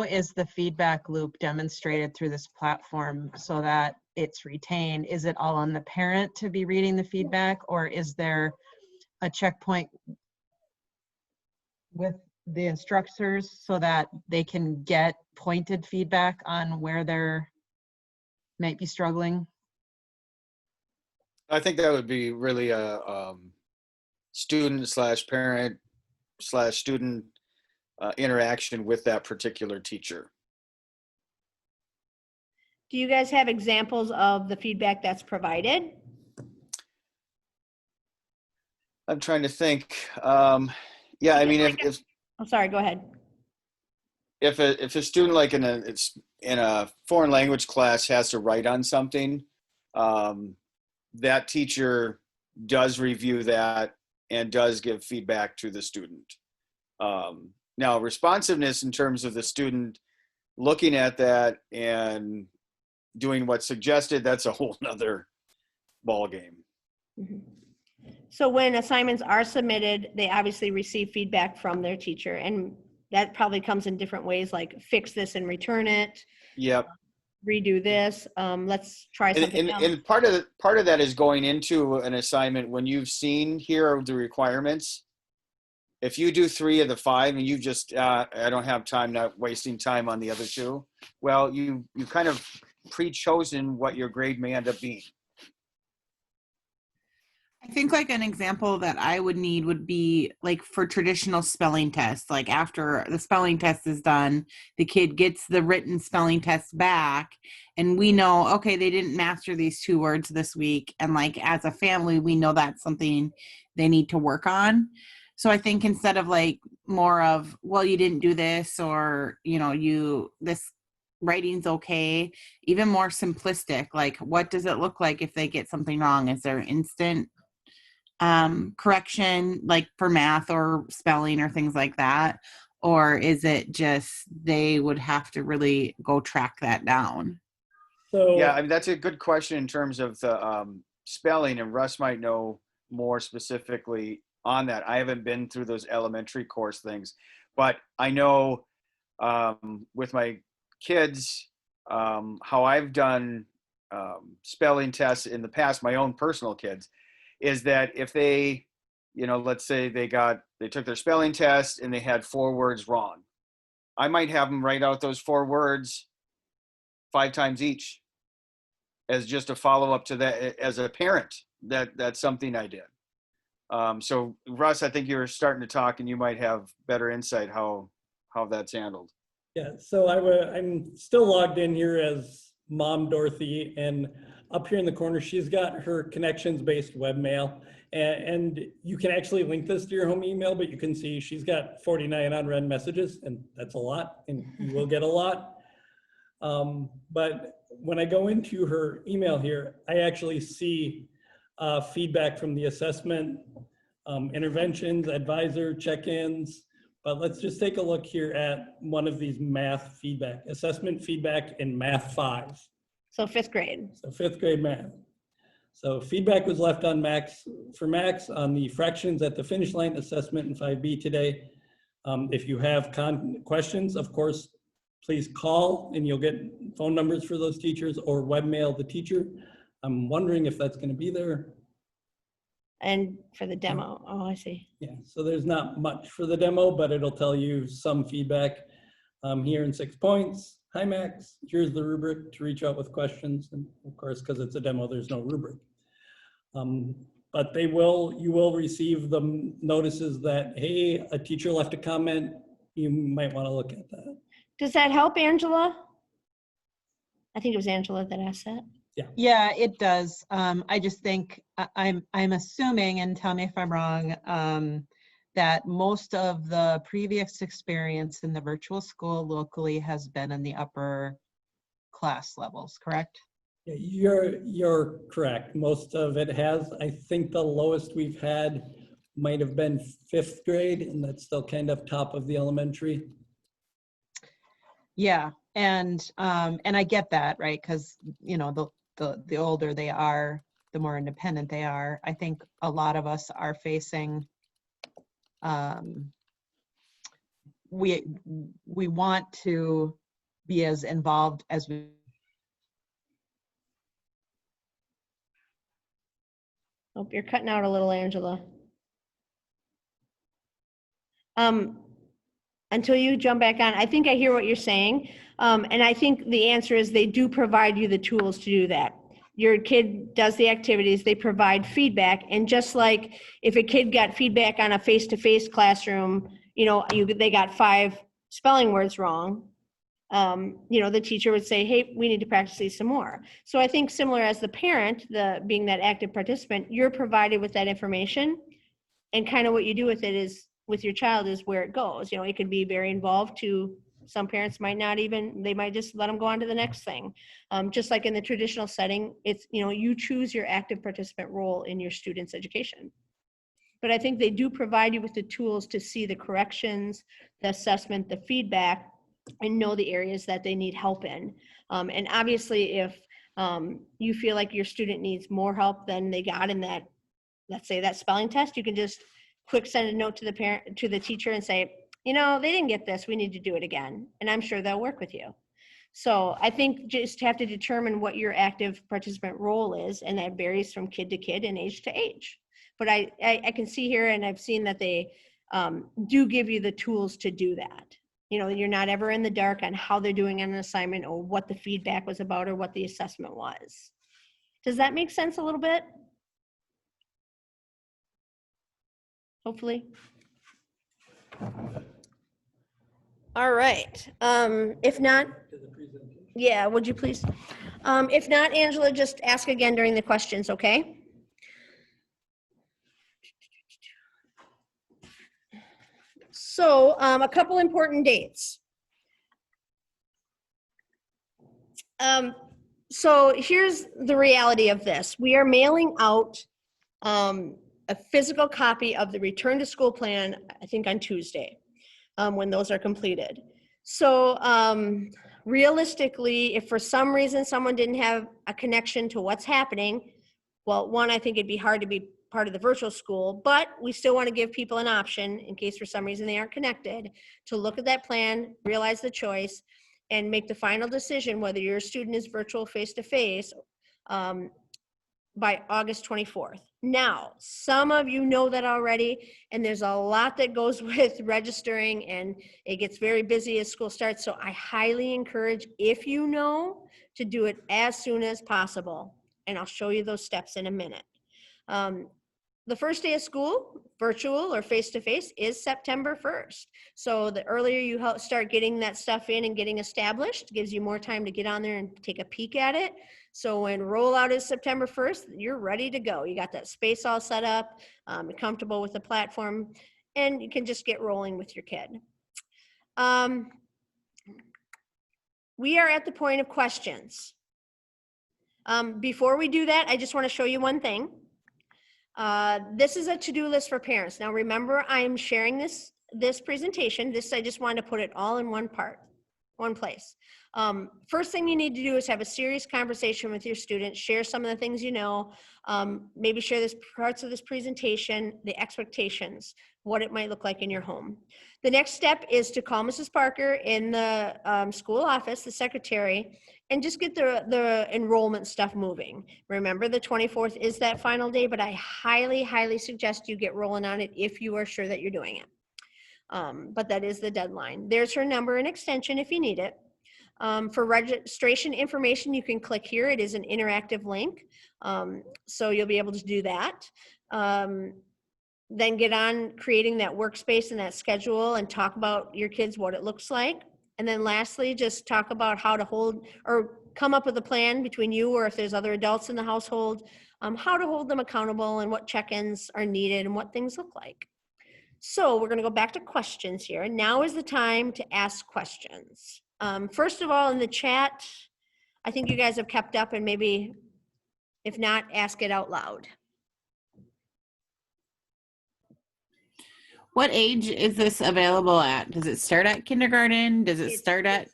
is the feedback loop demonstrated through this platform so that it's retained? Is it all on the parent to be reading the feedback, or is there a checkpoint with the instructors so that they can get pointed feedback on where they're might be struggling? I think that would be really a student / parent / student interaction with that particular teacher. Do you guys have examples of the feedback that's provided? I'm trying to think. Yeah, I mean, if Oh, sorry, go ahead. if a student like in a foreign language class has to write on something, that teacher does review that and does give feedback to the student. Now, responsiveness in terms of the student looking at that and doing what's suggested, that's a whole nother ball game. Mhm. So when assignments are submitted, they obviously receive feedback from their teacher, and that probably comes in different ways, like fix this and return it, Yep. redo this, let's try something else. And part of that is going into an assignment when you've seen here are the requirements. If you do 3 of the 5 and you just I don't have time, not wasting time on the other 2, well, you kind of pre-chosen what your grade may end up being. I think like an example that I would need would be like for traditional spelling tests, like after the spelling test is done, the kid gets the written spelling test back and we know, okay, they didn't master these 2 words this week. And like as a family, we know that's something they need to work on. So I think instead of like more of, well, you didn't do this, or, this writing's okay, even more simplistic, like what does it look like if they get something wrong? Is there instant correction, like for math or spelling or things like that? Or is it just they would have to really go track that down? So Yeah, I mean, that's a good question in terms of the spelling, and Russ might know more specifically on that. I haven't been through those elementary course things, but I know with my kids, how I've done spelling tests in the past, my own personal kids, is that if they, let's say they took their spelling test and they had 4 words wrong, I might have them write out those 4 words 5 times each as just a follow-up to that. As a parent, that's something I did. So Russ, I think you were starting to talk and you might have better insight how that's handled. Yeah, so I'm still logged in here as Mom Dorothy, and up here in the corner, she's got her connections-based webmail, and you can actually link this to your home email, but you can see she's got 49 unread messages, and that's a lot, and you will get a lot. But when I go into her email here, I actually see feedback from the assessment, interventions, advisor, check-ins. But let's just take a look here at one of these math feedback, assessment feedback in Math 5. So 5th grade. So 5th grade math. So feedback was left on Max on the fractions at the finish line assessment in 5B today. If you have questions, of course, please call and you'll get phone numbers for those teachers, or webmail the teacher. I'm wondering if that's going to be there. And for the demo, oh, I see. Yeah, so there's not much for the demo, but it'll tell you some feedback here in 6 points. Hi, Max, here's the rubric to reach out with questions. And of course, because it's a demo, there's no rubric. But you will receive the notices that, hey, a teacher left a comment. You might want to look at that. Does that help, Angela? I think it was Angela that asked that. Yeah, it does. I just think I'm assuming, and tell me if I'm wrong, that most of the previous experience in the virtual school locally has been in the upper class levels, correct? Yeah, you're correct. Most of it has. I think the lowest we've had might have been 5th grade, and that's still kind of top of the elementary. Yeah, and I get that, right? Because the older they are, the more independent they are. I think a lot of us are facing. We want to be as involved as we. Oh, you're cutting out a little, Angela. Until you jump back on, I think I hear what you're saying. And I think the answer is they do provide you the tools to do that. Your kid does the activities, they provide feedback. And just like if a kid got feedback on a face-to-face classroom, they got 5 spelling words wrong. The teacher would say, hey, we need to practice these some more. So I think similar as the parent, being that active participant, you're provided with that information, and kind of what you do with it is, with your child, is where it goes. It could be very involved to some parents might not even, they might just let them go on to the next thing. Just like in the traditional setting, it's, you choose your active participant role in your student's education. But I think they do provide you with the tools to see the corrections, the assessment, the feedback, and know the areas that they need help in. And obviously, if you feel like your student needs more help than they got in that, let's say that spelling test, you can just quick send a note to the parent, to the teacher, and say, they didn't get this, we need to do it again. And I'm sure they'll work with you. So I think just have to determine what your active participant role is, and that varies from kid to kid and age to age. But I can see here, and I've seen that they do give you the tools to do that. You're not ever in the dark on how they're doing an assignment, or what the feedback was about, or what the assessment was. Does that make sense a little bit? Hopefully. All right. If not, yeah, would you please? If not, Angela, just ask again during the questions, okay? So a couple important dates. So here's the reality of this. We are mailing out a physical copy of the return to school plan, I think on Tuesday, when those are completed. So realistically, if for some reason someone didn't have a connection to what's happening, well, one, I think it'd be hard to be part of the virtual school, but we still want to give people an option in case for some reason they aren't connected to look at that plan, realize the choice, and make the final decision whether your student is virtual face-to-face by August 24th. Now, some of you know that already, and there's a lot that goes with registering, and it gets very busy as school starts. So I highly encourage, if you know, to do it as soon as possible. And I'll show you those steps in a minute. The first day of school, virtual or face-to-face, is September 1st. So the earlier you start getting that stuff in and getting established, gives you more time to get on there and take a peek at it. So when rollout is September 1st, you're ready to go. You got that space all set up, comfortable with the platform, and you can just get rolling with your kid. We are at the point of questions. Before we do that, I just want to show you one thing. This is a to-do list for parents. Now remember, I'm sharing this presentation. I just wanted to put it all in one place. First thing you need to do is have a serious conversation with your students, share some of the things you know, maybe share parts of this presentation, the expectations, what it might look like in your home. The next step is to call Mrs. Parker in the school office, the secretary, and just get the enrollment stuff moving. Remember, the 24th is that final day, but I highly, highly suggest you get rolling on it if you are sure that you're doing it. But that is the deadline. There's her number and extension if you need it. For registration information, you can click here. It is an interactive link. So you'll be able to do that. Then get on creating that workspace and that schedule and talk about your kids, what it looks like. And then lastly, just talk about how to hold or come up with a plan between you or if there's other adults in the household, how to hold them accountable and what check-ins are needed and what things look like. So we're going to go back to questions here. Now is the time to ask questions. First of all, in the chat, I think you guys have kept up, and maybe if not, ask it out loud. What age is this available at? Does it start at kindergarten? Does it start at?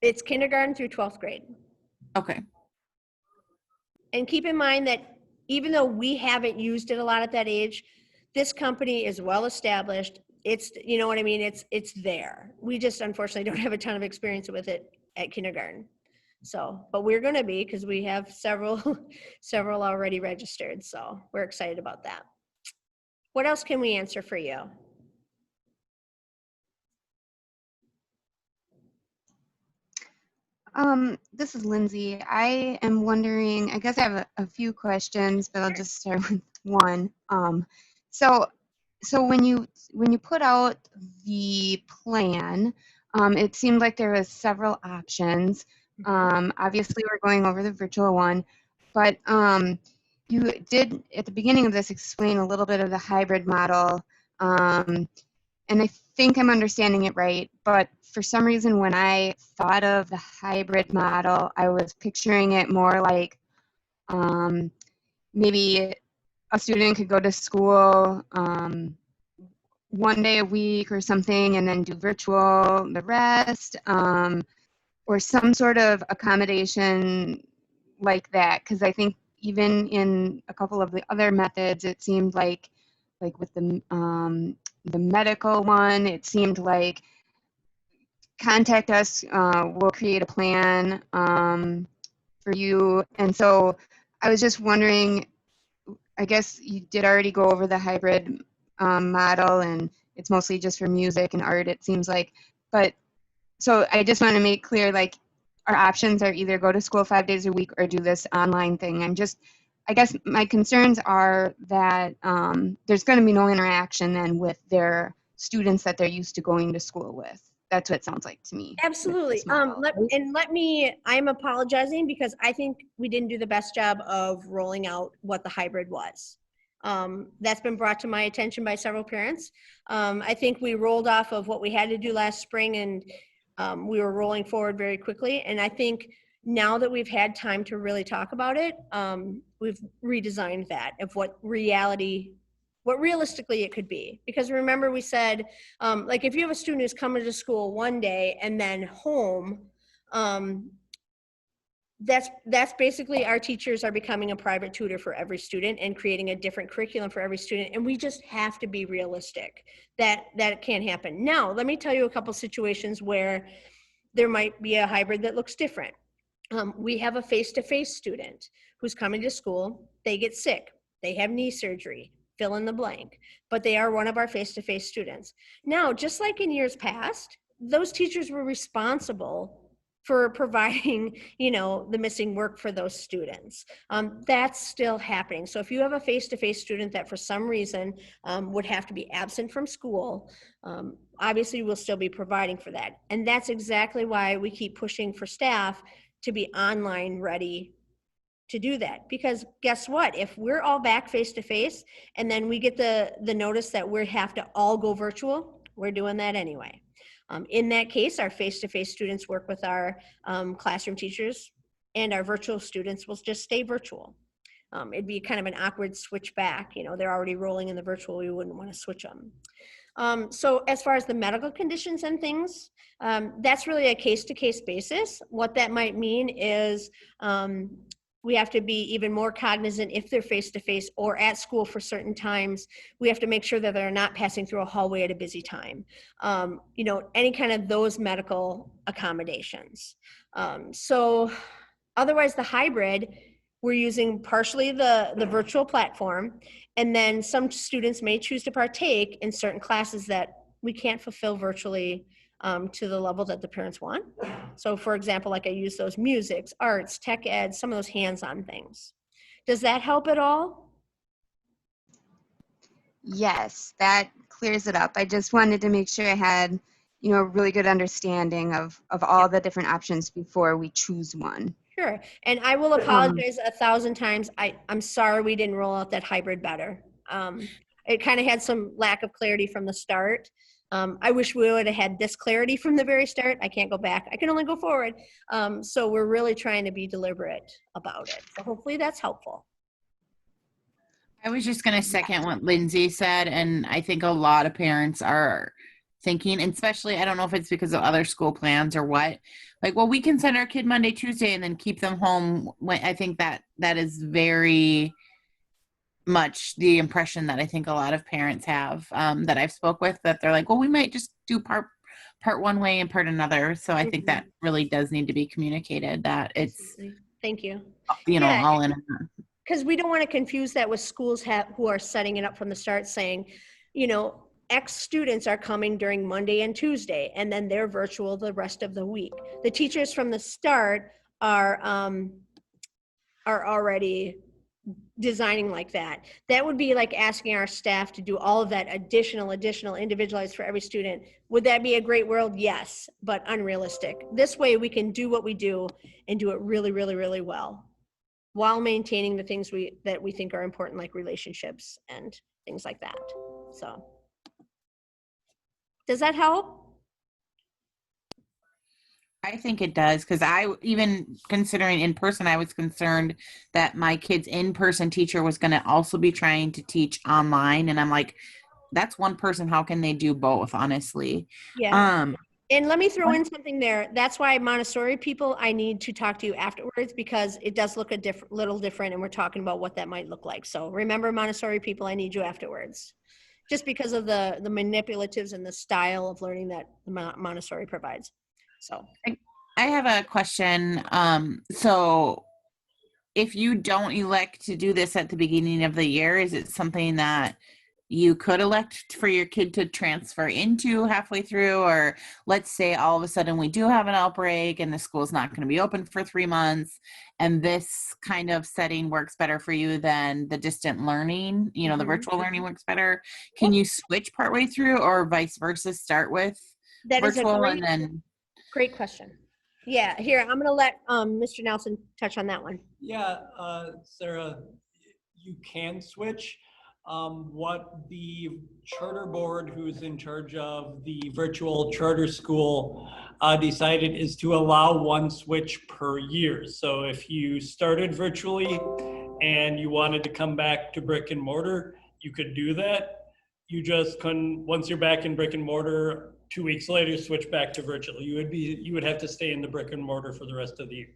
It's kindergarten through 12th grade. Okay. And keep in mind that even though we haven't used it a lot at that age, this company is well established. It's, you know what I mean? It's there. We just unfortunately don't have a ton of experience with it at kindergarten. So, but we're going to be, because we have several already registered. So we're excited about that. What else can we answer for you? This is Lindsay. I am wondering, I guess I have a few questions, but I'll just start with one. So when you put out the plan, it seemed like there was several options. Obviously, we're going over the virtual one, but you did at the beginning of this explain a little bit of the hybrid model, and I think I'm understanding it right. But for some reason, when I thought of the hybrid model, I was picturing it more like maybe a student could go to school one day a week or something and then do virtual the rest, or some sort of accommodation like that. Because I think even in a couple of the other methods, it seemed like with the medical one, it seemed like contact us, we'll create a plan for you. And so I was just wondering, I guess you did already go over the hybrid model, and it's mostly just for music and art, it seems like. But so I just want to make clear, like, our options are either go to school 5 days a week or do this online thing. I guess my concerns are that there's going to be no interaction then with their students that they're used to going to school with. That's what it sounds like to me. Absolutely. I'm apologizing because I think we didn't do the best job of rolling out what the hybrid was. That's been brought to my attention by several parents. I think we rolled off of what we had to do last spring, and we were rolling forward very quickly. And I think now that we've had time to really talk about it, we've redesigned that of what realistically it could be. Because remember, we said, like, if you have a student who's coming to school one day and then home, That's basically, our teachers are becoming a private tutor for every student and creating a different curriculum for every student. And we just have to be realistic that it can't happen. Now, let me tell you a couple situations where there might be a hybrid that looks different. We have a face-to-face student who's coming to school. They get sick. They have knee surgery, fill in the blank, but they are one of our face-to-face students. Now, just like in years past, those teachers were responsible for providing, the missing work for those students. That's still happening. So if you have a face-to-face student that for some reason would have to be absent from school, obviously we'll still be providing for that. And that's exactly why we keep pushing for staff to be online ready to do that. Because guess what? If we're all back face-to-face and then we get the notice that we have to all go virtual, we're doing that anyway. In that case, our face-to-face students work with our classroom teachers, and our virtual students will just stay virtual. It'd be kind of an awkward switch back. They're already rolling in the virtual. We wouldn't want to switch them. So as far as the medical conditions and things, that's really a case-to-case basis. What that might mean is we have to be even more cognizant if they're face-to-face or at school for certain times. We have to make sure that they're not passing through a hallway at a busy time. Any kind of those medical accommodations. So otherwise, the hybrid, we're using partially the virtual platform, and then some students may choose to partake in certain classes that we can't fulfill virtually to the level that the parents want. So for example, like I use those musics, arts, tech ed, some of those hands-on things. Does that help at all? Yes, that clears it up. I just wanted to make sure I had, a really good understanding of all the different options before we choose one. Sure. And I will apologize 1,000 times. I'm sorry we didn't roll out that hybrid better. It kind of had some lack of clarity from the start. I wish we would have had this clarity from the very start. I can't go back. I can only go forward. So we're really trying to be deliberate about it. So hopefully that's helpful. I was just going to second what Lindsay said, and I think a lot of parents are thinking, and especially, I don't know if it's because of other school plans or what, like, well, we can send our kid Monday, Tuesday, and then keep them home. I think that is very much the impression that I think a lot of parents have that I've spoke with, that they're like, well, we might just do part one way and part another. So I think that really does need to be communicated, that it's, thank you. all in. Because we don't want to confuse that with schools who are setting it up from the start saying, X students are coming during Monday and Tuesday, and then they're virtual the rest of the week. The teachers from the start are already designing like that. That would be like asking our staff to do all of that additional individualized for every student. Would that be a great world? Yes, but unrealistic. This way we can do what we do and do it really, really, really well, while maintaining the things that we think are important, like relationships and things like that. So does that help? I think it does, because even considering in person, I was concerned that my kid's in-person teacher was going to also be trying to teach online. And I'm like, that's one person. How can they do both, honestly? Yeah. And let me throw in something there. That's why Montessori people, I need to talk to you afterwards, because it does look little different, and we're talking about what that might look like. So remember, Montessori people, I need you afterwards, just because of the manipulatives and the style of learning that Montessori provides. So I have a question. So if you don't elect to do this at the beginning of the year, is it something that you could elect for your kid to transfer into halfway through? Or let's say all of a sudden we do have an outbreak and the school's not going to be open for 3 months, and this kind of setting works better for you than the distant learning, the virtual learning works better. Can you switch partway through, or vice versa, start with virtual and then? Great question. Yeah, here, I'm going to let Mr. Nelson touch on that one. Yeah, Sarah, you can switch. What the charter board, who's in charge of the virtual charter school, decided is to allow one switch per year. So if you started virtually and you wanted to come back to brick and mortar, you could do that. You just couldn't, once you're back in brick and mortar, 2 weeks later, switch back to virtual. You would have to stay in the brick and mortar for the rest of the year.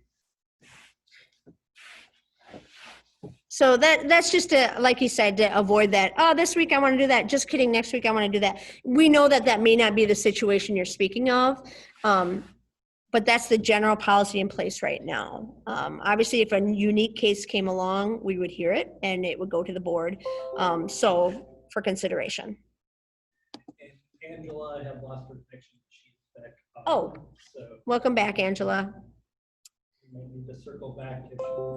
So that's just to, like you said, to avoid that. Oh, this week I want to do that. Just kidding. Next week I want to do that. We know that that may not be the situation you're speaking of. But that's the general policy in place right now. Obviously, if a unique case came along, we would hear it and it would go to the board. So for consideration. And Angela, I have lost her connection. She's back. Oh. So Welcome back, Angela. you might need to circle back.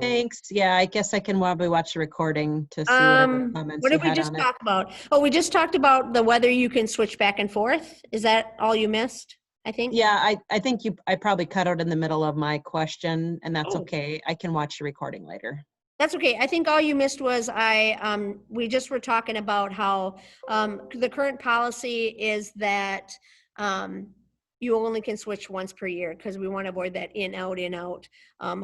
Thanks. Yeah, I guess I can probably watch the recording to see whatever comments What you did we had just on it. talk about? Oh, we just talked about the whether you can switch back and forth. Is that all you missed? I think. Yeah, I think I probably cut out in the middle of my question, and that's Oh. okay. I can watch the recording later. That's okay. I think all you missed was we just were talking about how the current policy is that you only can switch once per year because we want to avoid that in, out, in, out.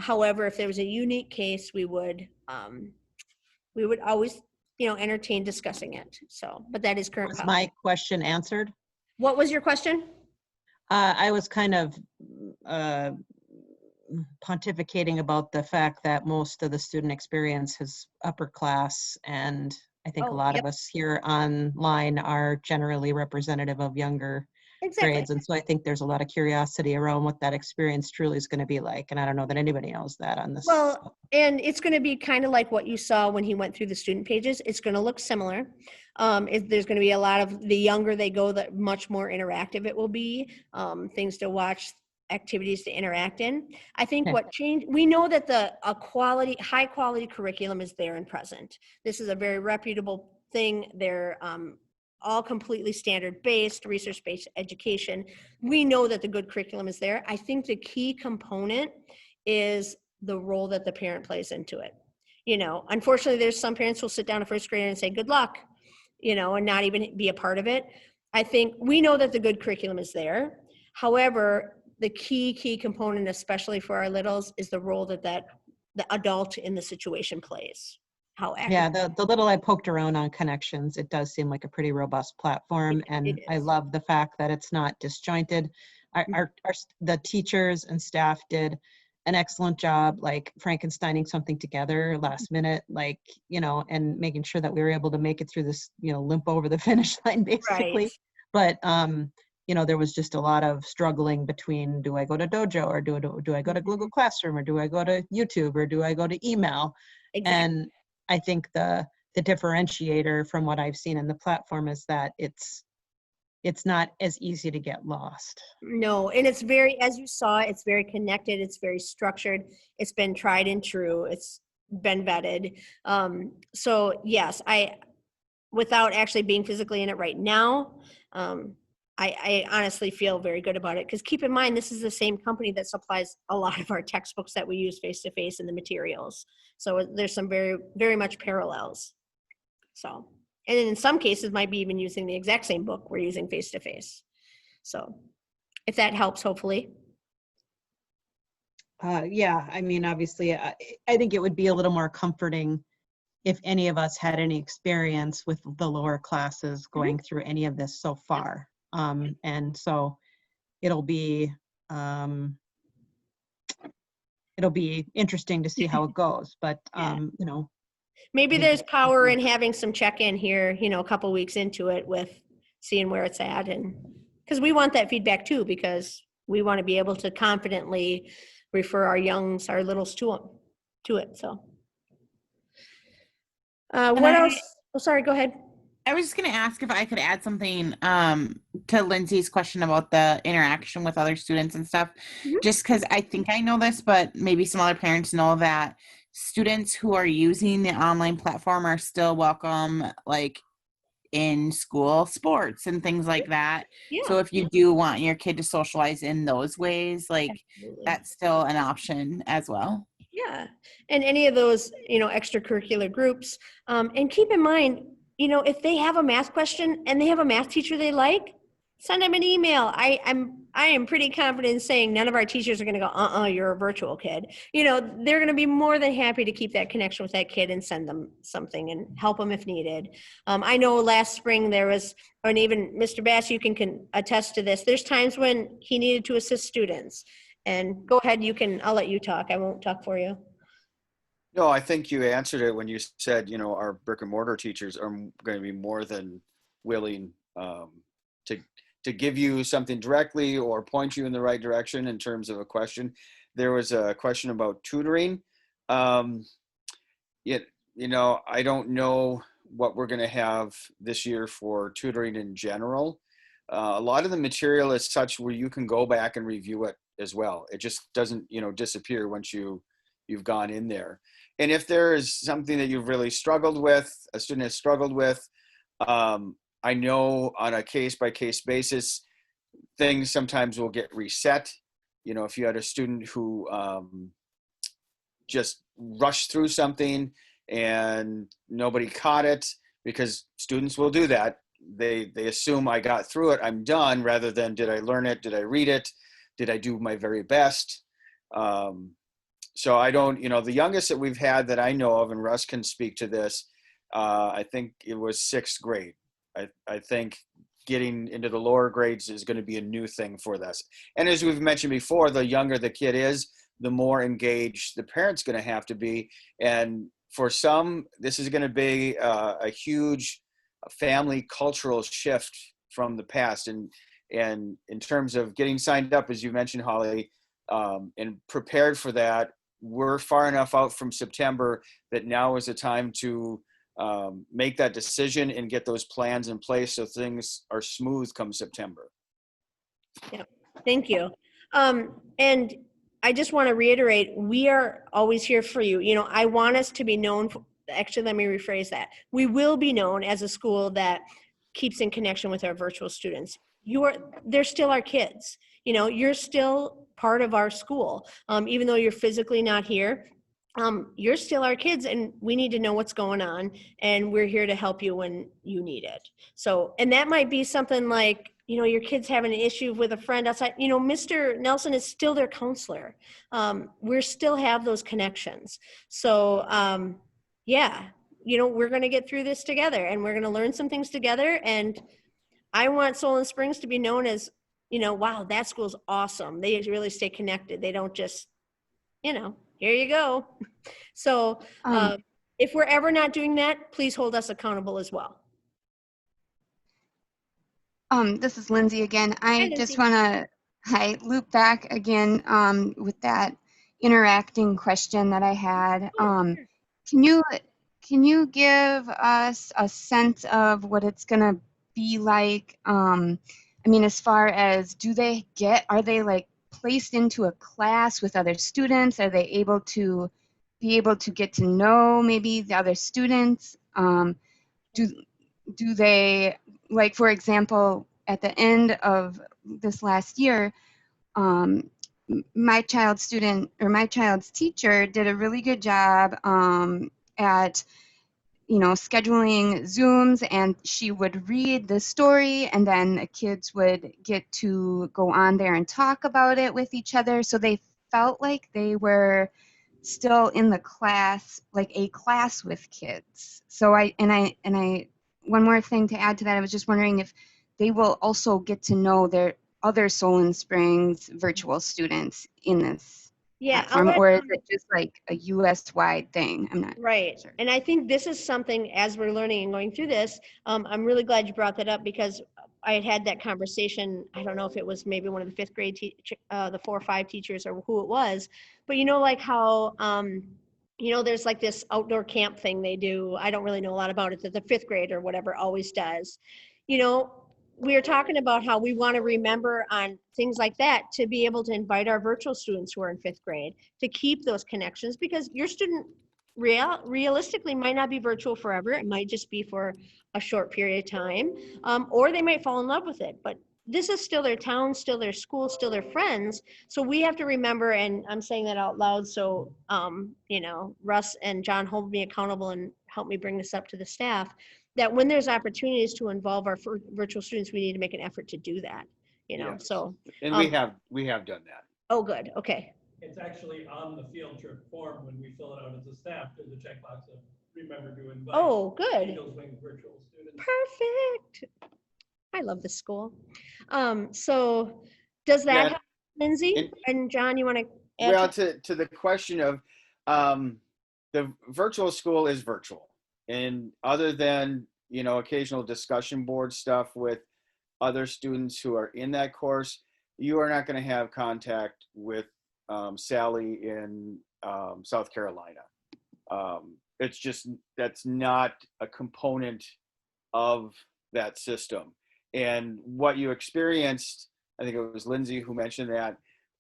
However, if there was a unique case, we would always, entertain discussing it. So, but that is current Was policy. my question answered? What was your question? I was kind of pontificating about the fact that most of the student experience is upper class, and I think a Oh, lot yep. of us here online are generally representative of younger Exactly. grades. And so I think there's a lot of curiosity around what that experience truly is going to be like. And I don't know that anybody knows that on this. Well, and it's going to be kind of like what you saw when he went through the student pages. It's going to look similar. There's going to be a lot of, the younger they go, the much more interactive it will be. Things to watch, activities to interact in. I think Okay. what changed, we know that high quality curriculum is there and present. This is a very reputable thing. They're all completely standard based, research based education. We know that the good curriculum is there. I think the key component is the role that the parent plays into it. Unfortunately, there's some parents who will sit down a first grader and say, good luck, and not even be a part of it. I think we know that the good curriculum is there. However, the key component, especially for our littles, is the role that the adult in the situation plays. How active. Yeah, the little I poked around on Connections, it does seem like a pretty robust platform, and I is. love the fact that it's not disjointed. The teachers and staff did an excellent job, like Frankensteining something together last minute, and making sure that we were able to make it through this, limp over the finish line, basically. Right. But there was just a lot of struggling between, do I go to Dojo, or do I go to Google Classroom, or do I go to YouTube, or do I go to email? Exactly. And I think the differentiator from what I've seen in the platform is that it's not as easy to get lost. No, and it's very, as you saw, it's very connected. It's very structured. It's been tried and true. It's been vetted. So yes, without actually being physically in it right now, I honestly feel very good about it, because keep in mind, this is the same company that supplies a lot of our textbooks that we use face-to-face in the materials. So there's some very, very much parallels. So, and in some cases might be even using the exact same book we're using face-to-face. So if that helps, hopefully. Yeah, I mean, obviously, I think it would be a little more comforting if any of us had any experience with the lower classes going through any of this so far. And so it'll be interesting to see how it goes, but Maybe I think there's power in having some check-in here, a couple weeks into it, with seeing where it's at, and because we want that feedback too, because we want to be able to confidently refer our littles to it. So what else? Oh, sorry, go ahead. I was just going to ask if I could add something to Lindsay's question about the interaction with other students and stuff, just because I think I know this, but maybe some other parents know that students who are using the online platform are still welcome, like in school sports and things like that. Yeah. So if you do want your kid to socialize in those ways, Absolutely. that's still an option as well. Yeah. And any of those, extracurricular groups. And keep in mind, if they have a math question and they have a math teacher they like, send them an email. I am pretty confident in saying none of our teachers are going to go, you're a virtual kid. They're going to be more than happy to keep that connection with that kid and send them something and help them if needed. I know last spring there was, and even Mr. Bass, you can attest to this, there's times when he needed to assist students. And go ahead, I'll let you talk. I won't talk for you. No, I think you answered it when you said, our brick and mortar teachers are going to be more than willing to to give you something directly or point you in the right direction in terms of a question. There was a question about tutoring. Um, yet, I don't know what we're going to have this year for tutoring in general. A lot of the material is such where you can go back and review it as well. It just doesn't, disappear once you've gone in there. And if there is something that you've really struggled with, a student has struggled with, I know on a case by case basis, things sometimes will get reset. If you had a student who just rushed through something and nobody caught it, because students will do that. They assume I got through it, I'm done, rather than did I learn it, did I read it, did I do my very best. So I don't, the youngest that we've had that I know of, and Russ can speak to this, I think it was sixth grade. I think getting into the lower grades is going to be a new thing for this. And as we've mentioned before, the younger the kid is, the more engaged the parent's going to have to be. And for some, this is going to be a huge family cultural shift from the past. And in terms of getting signed up, as you mentioned, Holly, and prepared for that, we're far enough out from September that now is the time to make that decision and get those plans in place so things are smooth come September. Yeah, thank you. And I just want to reiterate, we are always here for you. I want us to be known for, actually, let me rephrase that. We will be known as a school that keeps in connection with our virtual students. They're still our kids. You're still part of our school. Even though you're physically not here, you're still our kids, and we need to know what's going on, and we're here to help you when you need it. So, and that might be something like, your kids having an issue with a friend outside, Mr. Nelson is still their counselor. We're still have those connections. So, yeah, we're going to get through this together, and we're going to learn some things together. And I want Solon Springs to be known as, wow, that school's awesome. They really stay connected. They don't just, here you go. So if we're ever not doing that, please hold us accountable as well. This is Lindsay again. Hi, I Lindsay. just want to loop back again with that interacting question that I had. Can you give us a sense of what it's going to be like? As far as are they like placed into a class with other students? Are they able to get to know maybe the other students? Do they, like, for example, at the end of this last year, my child's teacher did a really good job at scheduling Zooms, and she would read the story, and then the kids would get to go on there and talk about it with each other, so they felt like they were still in the class, like a class with kids. So I one more thing to add to that, I was just wondering if they will also get to know their other Solon Springs virtual students in this platform, or is it just like a US-wide thing? I'm not sure. And I think this is something, as we're learning and going through this, I'm really glad you brought that up, because I had that conversation. I don't know if it was maybe one of the fifth grade, the 4 or 5 teachers, or who it was, but like how, there's like this outdoor camp thing they do. I don't really know a lot about it, that the fifth grade or whatever always does. We are talking about how we want to remember on things like that to be able to invite our virtual students who are in fifth grade to keep those connections, because your student realistically might not be virtual forever. It might just be for a short period of time, or they might fall in love with it. But this is still their town, still their school, still their friends. So we have to remember, and I'm saying that out loud, so Russ and John hold me accountable and help me bring this up to the staff, that when there's opportunities to involve our virtual students, we need to make an effort to do that. Yes. So and we have done that. Oh, good. Okay. It's actually on the field trip form when we fill it out as a staff. There's a checkbox of remember to invite. Oh, good. Eagles Wings virtual students. Perfect. I love this school. So does that help, Lindsay and John? You want to add? Well, to the question of the virtual school is virtual. And other than, occasional discussion board stuff with other students who are in that course, you are not going to have contact with Sally in South Carolina. It's just, that's not a component of that system. And what you experienced, I think it was Lindsay who mentioned that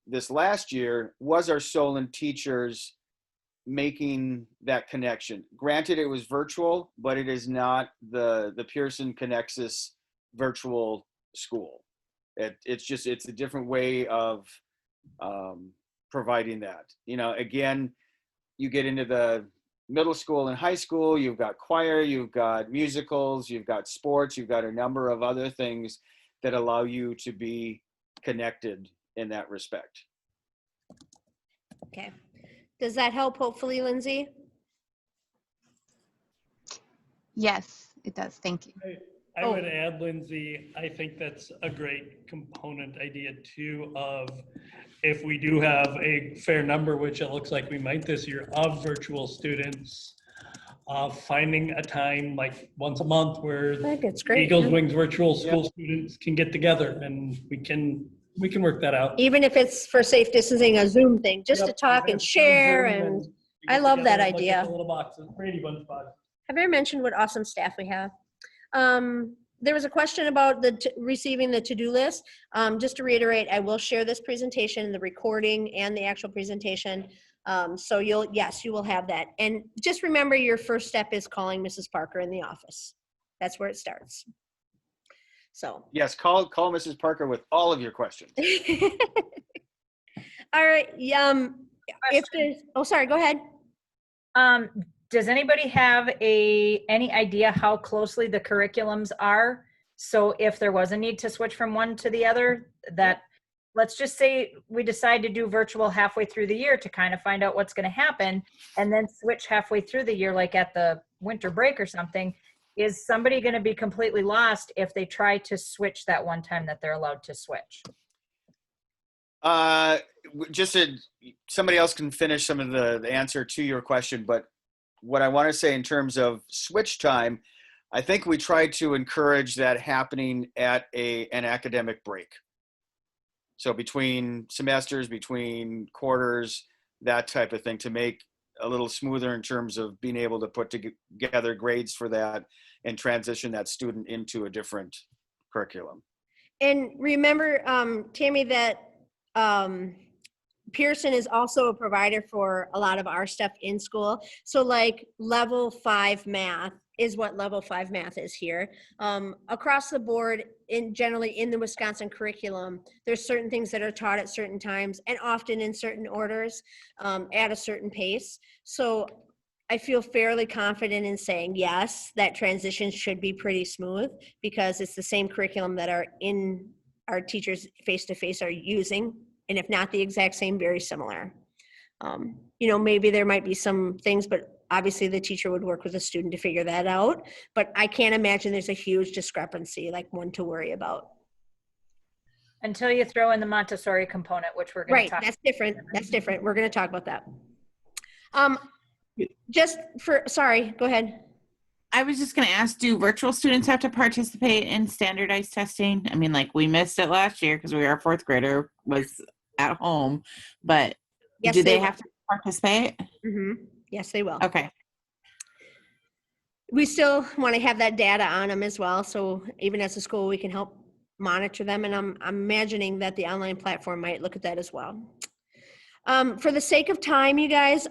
this last year, was our Solon teachers making that connection. Granted, it was virtual, but it is not the Pearson Connexus virtual school. It's a different way of providing that. Again, you get into the middle school and high school, you've got choir, you've got musicals, you've got sports, you've got a number of other things that allow you to be connected in that respect. Okay. Does that help, hopefully, Lindsay? Yes, it does. Thank you. I would add, Lindsay, I think that's a great component idea too, of if we do have a fair number, which it looks like we might this year, of virtual students, finding a time like once a month where I think it's great. Eagles Wings virtual school students can get together, and we can work that out. Even if it's for safe distancing, a Zoom thing, just to Yep, talk even and if it's share. on Zoom And we I get love that together and look at idea. the little boxes, Brady Bunch box. Have I ever mentioned what awesome staff we have? There was a question about receiving the to-do list. Just to reiterate, I will share this presentation, the recording and the actual presentation. So you will have that. And just remember, your first step is calling Mrs. Parker in the office. That's where it starts. So. Yes, call Mrs. Parker with all of your questions. All right. If there's, sorry, go ahead. Does anybody have any idea how closely the curriculums are? So if there was a need to switch from one to the other, that let's just say we decide to do virtual halfway through the year to kind of find out what's going to happen, and then switch halfway through the year, like at the winter break or something. Is somebody going to be completely lost if they try to switch that one time that they're allowed to switch? Somebody else can finish some of the answer to your question, but what I want to say in terms of switch time, I think we try to encourage that happening at an academic break. So between semesters, between quarters, that type of thing, to make a little smoother in terms of being able to put together grades for that and transition that student into a different curriculum. And remember, Tammy, that Pearson is also a provider for a lot of our stuff in school. So like level 5 math is what level 5 math is here. Across the board, generally in the Wisconsin curriculum, there's certain things that are taught at certain times and often in certain orders at a certain pace. So I feel fairly confident in saying, yes, that transition should be pretty smooth because it's the same curriculum that our teachers face-to-face are using. And if not the exact same, very similar. Maybe there might be some things, but obviously the teacher would work with the student to figure that out. But I can't imagine there's a huge discrepancy, like one to worry about. Until you throw in the Montessori component, which we're going to talk about. Right, that's different. We're going to talk about that. Sorry, go ahead. I was just going to ask, do virtual students have to participate in standardized testing? I mean, like we missed it last year because our fourth grader was at home, but Yes, do they have to participate? Mm-hmm. Yes, they will. Okay. We still want to have that data on them as well. So even as a school, we can help monitor them. And I'm imagining that the online platform might look at that as well. For the sake of time, you guys,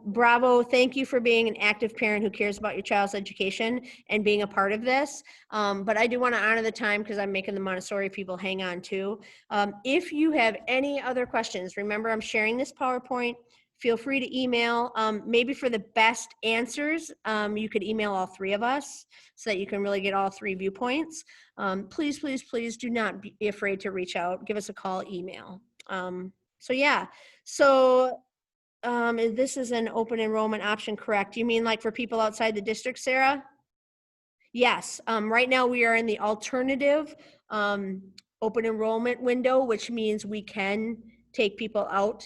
bravo. Thank you for being an active parent who cares about your child's education and being a part of this. But I do want to honor the time because I'm making the Montessori people hang on too. If you have any other questions, remember I'm sharing this PowerPoint. Feel free to email. Maybe for the best answers, you could email all three of us so that you can really get all three viewpoints. Please, please, please do not be afraid to reach out. Give us a call, email. So this is an open enrollment option, correct? You mean like for people outside the district, Sarah? Yes. Right now we are in the alternative open enrollment window, which means we can take people out.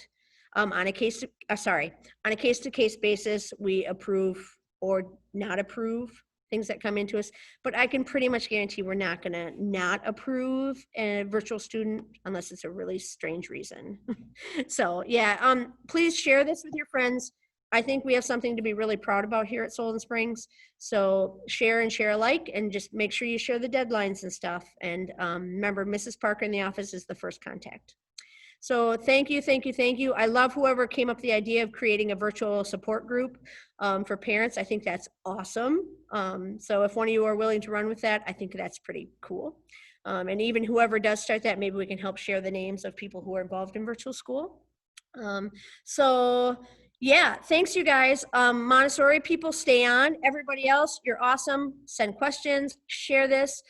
On a case to case basis, we approve or not approve things that come into us, but I can pretty much guarantee we're not gonna not approve a virtual student unless it's a really strange reason. So yeah, please share this with your friends. I think we have something to be really proud about here at Solon Springs. So share and share alike, and just make sure you share the deadlines and stuff. And remember, Mrs. Parker in the office is the first contact. So thank you, thank you, thank you. I love whoever came up with the idea of creating a virtual support group for parents. I think that's awesome. So if one of you are willing to run with that, I think that's pretty cool. And even whoever does start that, maybe we can help share the names of people who are involved in virtual school. So yeah, thanks you guys. Montessori people, stay on. Everybody else, you're awesome. Send questions, share this.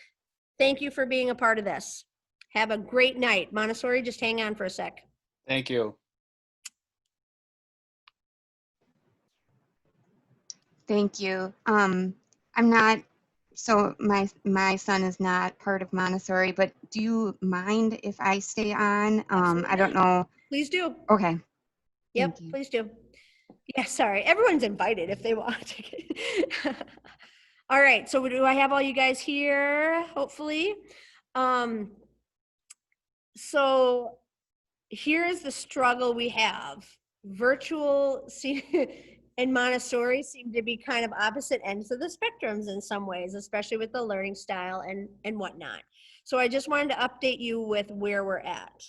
Thank you for being a part of this. Have a great night. Montessori, just hang on for a sec. Thank you. Thank you. I'm not, so my son is not part of Montessori, but do you mind if I stay on? I don't know. Please do. Okay. Yep, Thank you. please do. Yeah, sorry. Everyone's invited if they want to. All right, so do I have all you guys here, hopefully? So here's the struggle we have. Virtual and Montessori seem to be kind of opposite ends of the spectrums in some ways, especially with the learning style and whatnot. So I just wanted to update you with where we're at.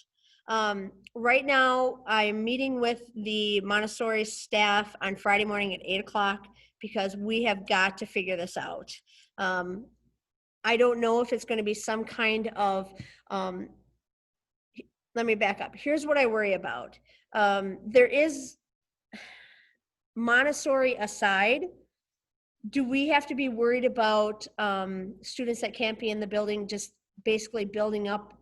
Right now, I'm meeting with the Montessori staff on Friday morning at 8 o'clock because we have got to figure this out. I don't know if it's going to be some kind of, let me back up. Here's what I worry about. There is, Montessori aside, do we have to be worried about students that can't be in the building just basically building up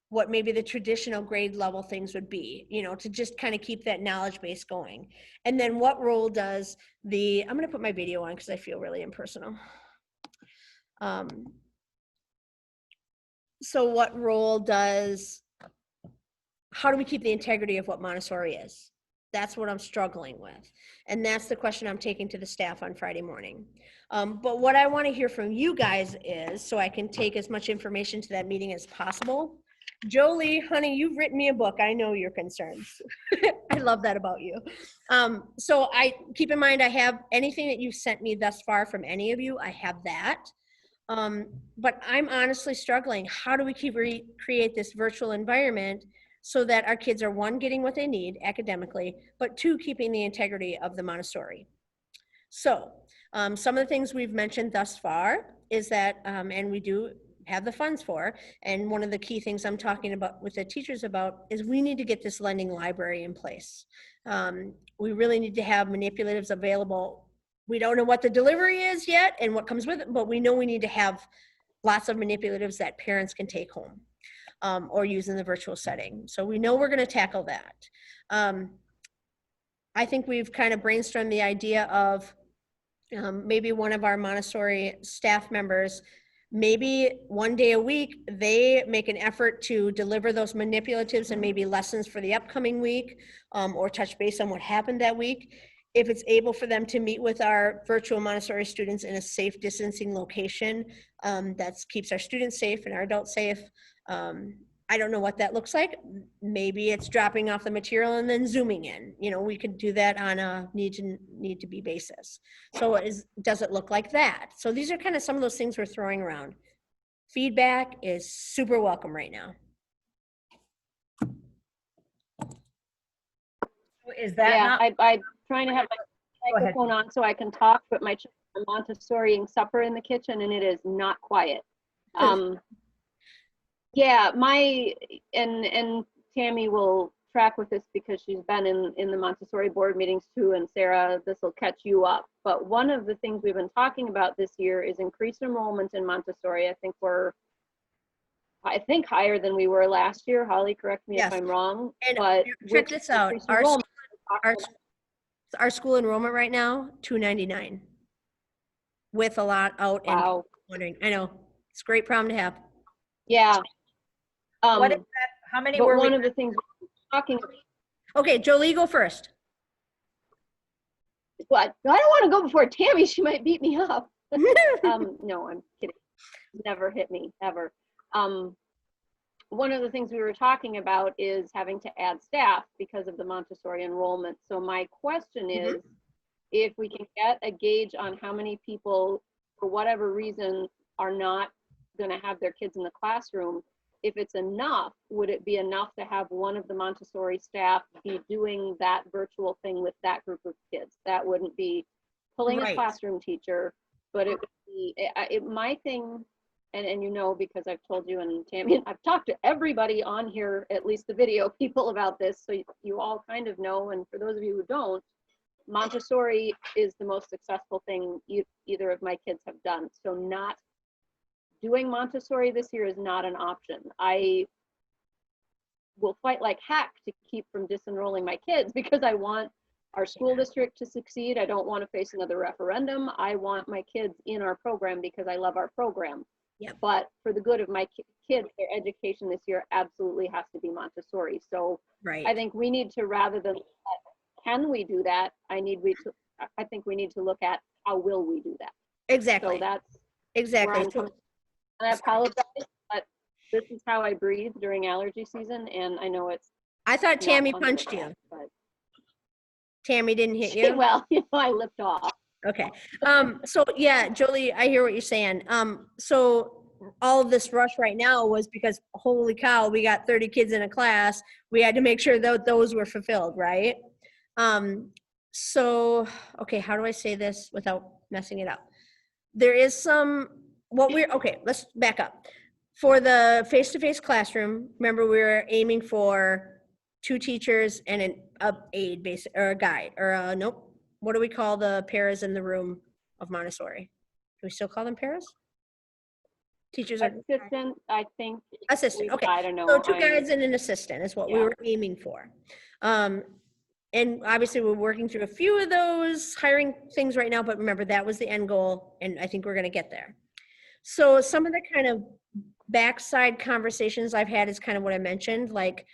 what maybe the traditional grade level things would be, you know, to just kind of keep that knowledge base going? And then what role does the, I'm going to put my video on because I feel really impersonal. So what role does, how do we keep the integrity of what Montessori is? That's what I'm struggling with. And that's the question I'm taking to the staff on Friday morning. But what I want to hear from you guys is, so I can take as much information to that meeting as possible. Jolie, honey, you've written me a book. I know your concerns. I love that about you. So I keep in mind, I have anything that you've sent me thus far from any of you, I have that. But I'm honestly struggling. How do we create this virtual environment so that our kids are, one, getting what they need academically, but two, keeping the integrity of the Montessori? So some of the things we've mentioned thus far is that, and we do have the funds for, and one of the key things I'm talking about with the teachers about is we need to get this lending library in place. We really need to have manipulatives available. We don't know what the delivery is yet and what comes with it, but we know we need to have lots of manipulatives that parents can take home or use in the virtual setting. So we know we're going to tackle that. I think we've kind of brainstormed the idea of maybe one of our Montessori staff members, maybe one day a week, they make an effort to deliver those manipulatives and maybe lessons for the upcoming week, or touch base on what happened that week. If it's able for them to meet with our virtual Montessori students in a safe distancing location, that keeps our students safe and our adults safe. I don't know what that looks like. Maybe it's dropping off the material and then zooming in. You know, we could do that on a need to be basis. So does it look like that? So these are kind of some of those things we're throwing around. Feedback is super welcome right now. Is that Yeah, not? I'm trying to have my Go ahead. microphone on so I can talk, but my children are Montessoriing supper in the kitchen and it is not quiet. Yeah, and Tammy will track with this because she's been in the Montessori board meetings too, and Sarah, this will catch you up. But one of the things we've been talking about this year is increased enrollment in Montessori. I think we're higher than we were last year. Holly, correct me Yes. if I'm wrong. And but check this out. increased enrollment, Our school enrollment right now, $299, with a lot out and wow. wondering. I know, it's a great problem to have. Yeah. What is that? How many But were one we? of the things we're talking about, Okay, Jolie, go first. What? I don't want to go before Tammy. She might beat me up. No, I'm kidding. Never hit me, ever. One of the things we were talking about is having to add staff because of the Montessori enrollment. So my question is, if we can get a gauge on how many people, for whatever reason, are not going to have their kids in the classroom, if it's enough, would it be enough to have one of the Montessori staff be doing that virtual thing with that group of kids? That wouldn't be pulling a classroom teacher, but it would be, my thing, and you know, because I've told you and Tammy, I've talked to everybody on here, at least the video people, about this, so you all kind of know, and for those of you who don't, Montessori is the most successful thing either of my kids have done. So not doing Montessori this year is not an option. I will fight like heck to keep from disenrolling my kids because I want our school district to succeed. I don't want to face another referendum. I want my kids in our program because I love our program. Yep. But for the good of my kids, their education this year absolutely has to be Montessori. So I think we need to, rather than can we do that, I think we need to look at how will we do that. Exactly. So that's exactly. and I apologize, but this is how I breathe during allergy season, and I know it's. I thought not Tammy fun to punched look you. at, but- Tammy didn't hit you? Well, I lipped off. Okay. So yeah, Jolie, I hear what you're saying. So all of this rush right now was because holy cow, we got 30 kids in a class. We had to make sure that those were fulfilled, right? So, okay, how do I say this without messing it up? There is some, okay, let's back up. For the face-to-face classroom, remember we were aiming for 2 teachers and an aide, or a guide, or nope. What do we call the pairs in the room of Montessori? Do we still call them pairs? Teachers are Assistant, I think. assistant. Okay, I don't know. so 2 guides and an assistant is what we were aiming for. And obviously we're working through a few of those hiring things right now, but remember that was the end goal, and I think we're going to get there. So some of the kind of backside conversations I've had is kind of what I mentioned, like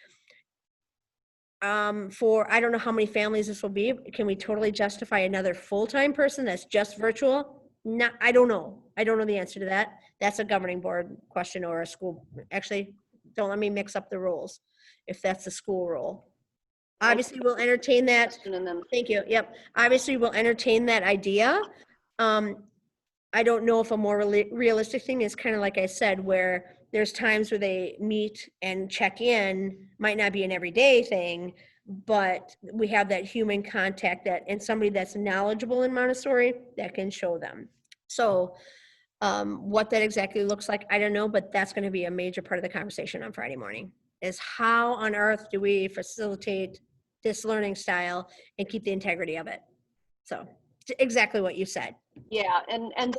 for, I don't know how many families this will be. Can we totally justify another full-time person that's just virtual? No, I don't know. I don't know the answer to that. That's a governing board question or a school. Actually, don't let me mix up the rules if that's the school rule. Obviously, we'll entertain that. Thank you. Yep. Obviously, we'll entertain that idea. I don't know if a more realistic thing is kind of like I said, where there's times where they meet and check in, might not be an everyday thing, but we have that human contact and somebody that's knowledgeable in Montessori that can show them. So what that exactly looks like, I don't know, but that's going to be a major part of the conversation on Friday morning, is how on earth do we facilitate this learning style and keep the integrity of it? So exactly what you said. Yeah, and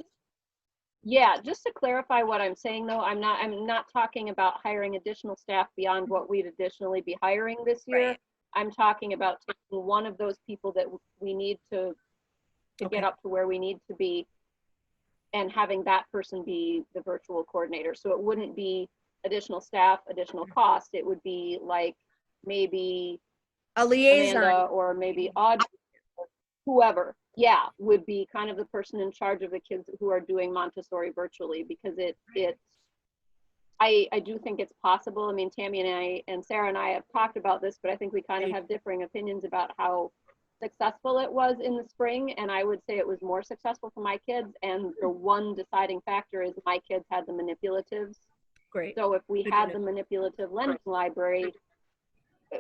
yeah, just to clarify what I'm saying though, I'm not talking about hiring additional staff beyond what we'd additionally be hiring this year. Right. I'm talking about taking one of those people that we need to get up to where we need to be and having that person be the virtual coordinator. So it wouldn't be additional staff, additional cost. It would be like maybe a liaison, Amanda, or maybe Audrey, or whoever, would be kind of the person in charge of the kids who are doing Montessori virtually, because I do think it's possible. I mean, Tammy and Sarah and I have talked about this, but I think we kind of have differing opinions about how successful it was in the spring, and I would say it was more successful for my kids, and the one deciding factor is my kids had the manipulatives. Great. So if we had the manipulative lending library,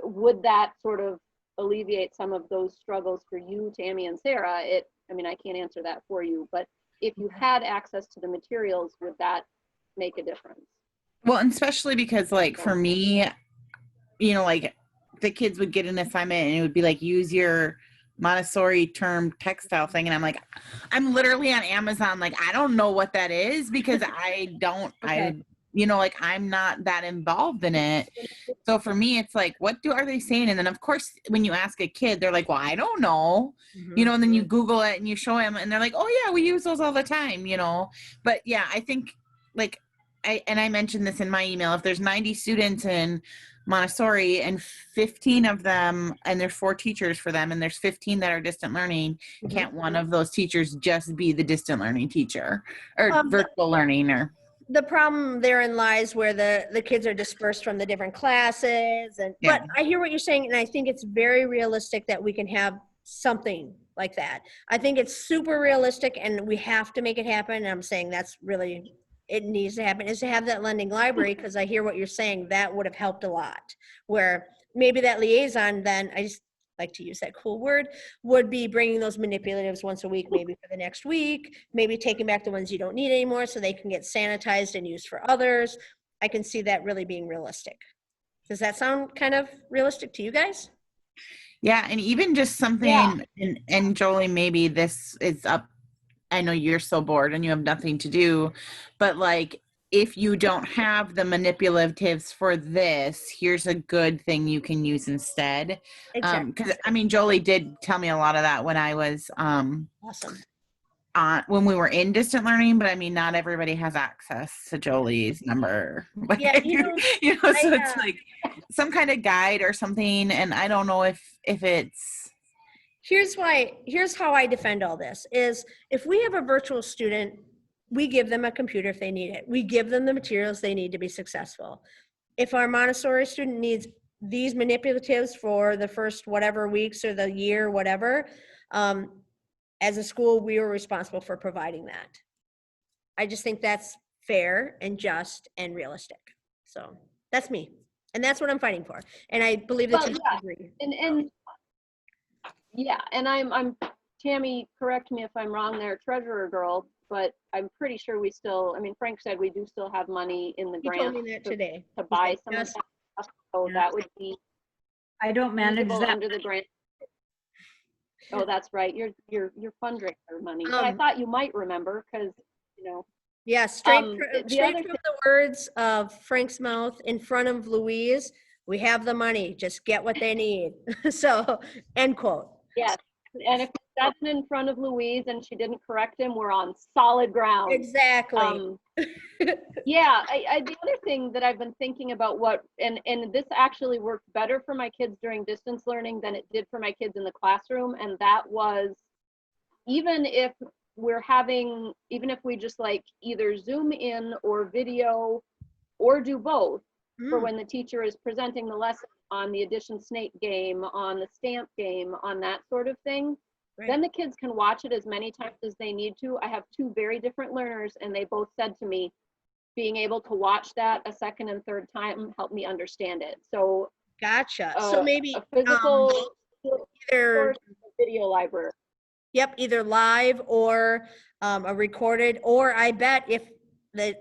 would that sort of alleviate some of those struggles for you, Tammy and Sarah? I mean, I can't answer that for you, but if you had access to the materials, would that make a difference? Well, and especially because like for me, you know, like the kids would get an assignment and it would be like, use your Montessori term textile thing. And I'm like, I'm literally on Amazon. Like, I don't know what that is because I don't, you know, like I'm not that involved in it. So for me, it's like, what are they saying? And then of course, when you ask a kid, they're like, well, I don't know, you know, and then you Google it and you show them and they're like, oh yeah, we use those all the time, you know? But yeah, I think like, I mentioned this in my email, if there's 90 students and Montessori, and 15 of them, and there's 4 teachers for them, and there's 15 that are distant learning. Can't one of those teachers just be the distant learning teacher or virtual learning? Or the problem therein lies where the kids are dispersed from the different classes, and Yeah. but I hear what you're saying, and I think it's very realistic that we can have something like that. I think it's super realistic, and we have to make it happen. And I'm saying that's really, it needs to happen, is to have that lending library, because I hear what you're saying, that would have helped a lot. Where maybe that liaison, then I just like to use that cool word, would be bringing those manipulatives once a week, maybe for the next week, maybe taking back the ones you don't need anymore so they can get sanitized and used for others. I can see that really being realistic. Does that sound kind of realistic to you guys? yeah, and even just something, Yeah. and Jolie, maybe this is up. I know you're so bored and you have nothing to do, but like, if you don't have the manipulatives for this, here's a good thing you can use instead. Exactly. Because I mean, Jolie did tell me a lot of that when I was Awesome. when we were in distant learning, but I mean, not everybody has access to Jolie's number. Yeah, you know, So it's like some kind of guide or something, and I don't know if it's. here's how I defend all this is, if we have a virtual student, we give them a computer if they need it. We give them the materials they need to be successful. If our Montessori student needs these manipulatives for the first whatever weeks or the year, whatever, as a school, we are responsible for providing that. I just think that's fair and just and realistic. So that's me. And that's what I'm fighting for. And I believe that you agree. And yeah, and I'm Tammy, correct me if I'm wrong there, treasurer girl, but I'm pretty sure we still, I mean, Frank said we do still have money in the He grant told me that today. to buy some of that stuff, so that would be I don't manage usable that. under the grant. Oh, that's right, your fundraiser money. But I Um, thought you might remember, because, you know, Yeah, straight the straight other from the words of Frank's mouth in front of Louise, we have the money, just get what they need. So, end quote. yes, and if that's in front of Louise and she didn't correct him, we're on solid ground. Exactly. Yeah, the other thing that I've been thinking about, and this actually worked better for my kids during distance learning than it did for my kids in the classroom, and that was, even if we just like either Zoom in or video or do both for when the teacher is presenting the lesson on the addition snake game, on the stamp game, on that sort of thing, then the kids can watch it as many times as they need to. I have 2 very different learners, and they both said to me, being able to watch that a second and third time helped me understand it. So Gotcha. So maybe a physical either video library. Yep, either live or a recorded, or I bet if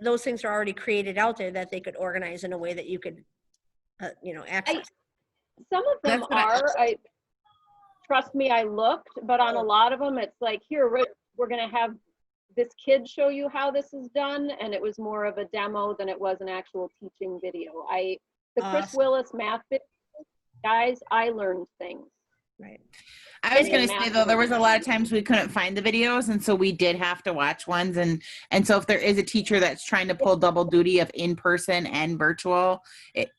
those things are already created out there, that they could organize in a way that you could, access. Some of them I trust me, I looked, but on a lot of them, it's like, here, we're going to have this kid show you how this is done, and it was more of a demo than it was an actual teaching video. The Chris Willis math video, guys, I learned things. Right. I was going to say, though, there was a lot of times we couldn't find the videos, and so we did have to watch ones. And so if there is a teacher that's trying to pull double duty of in-person and virtual,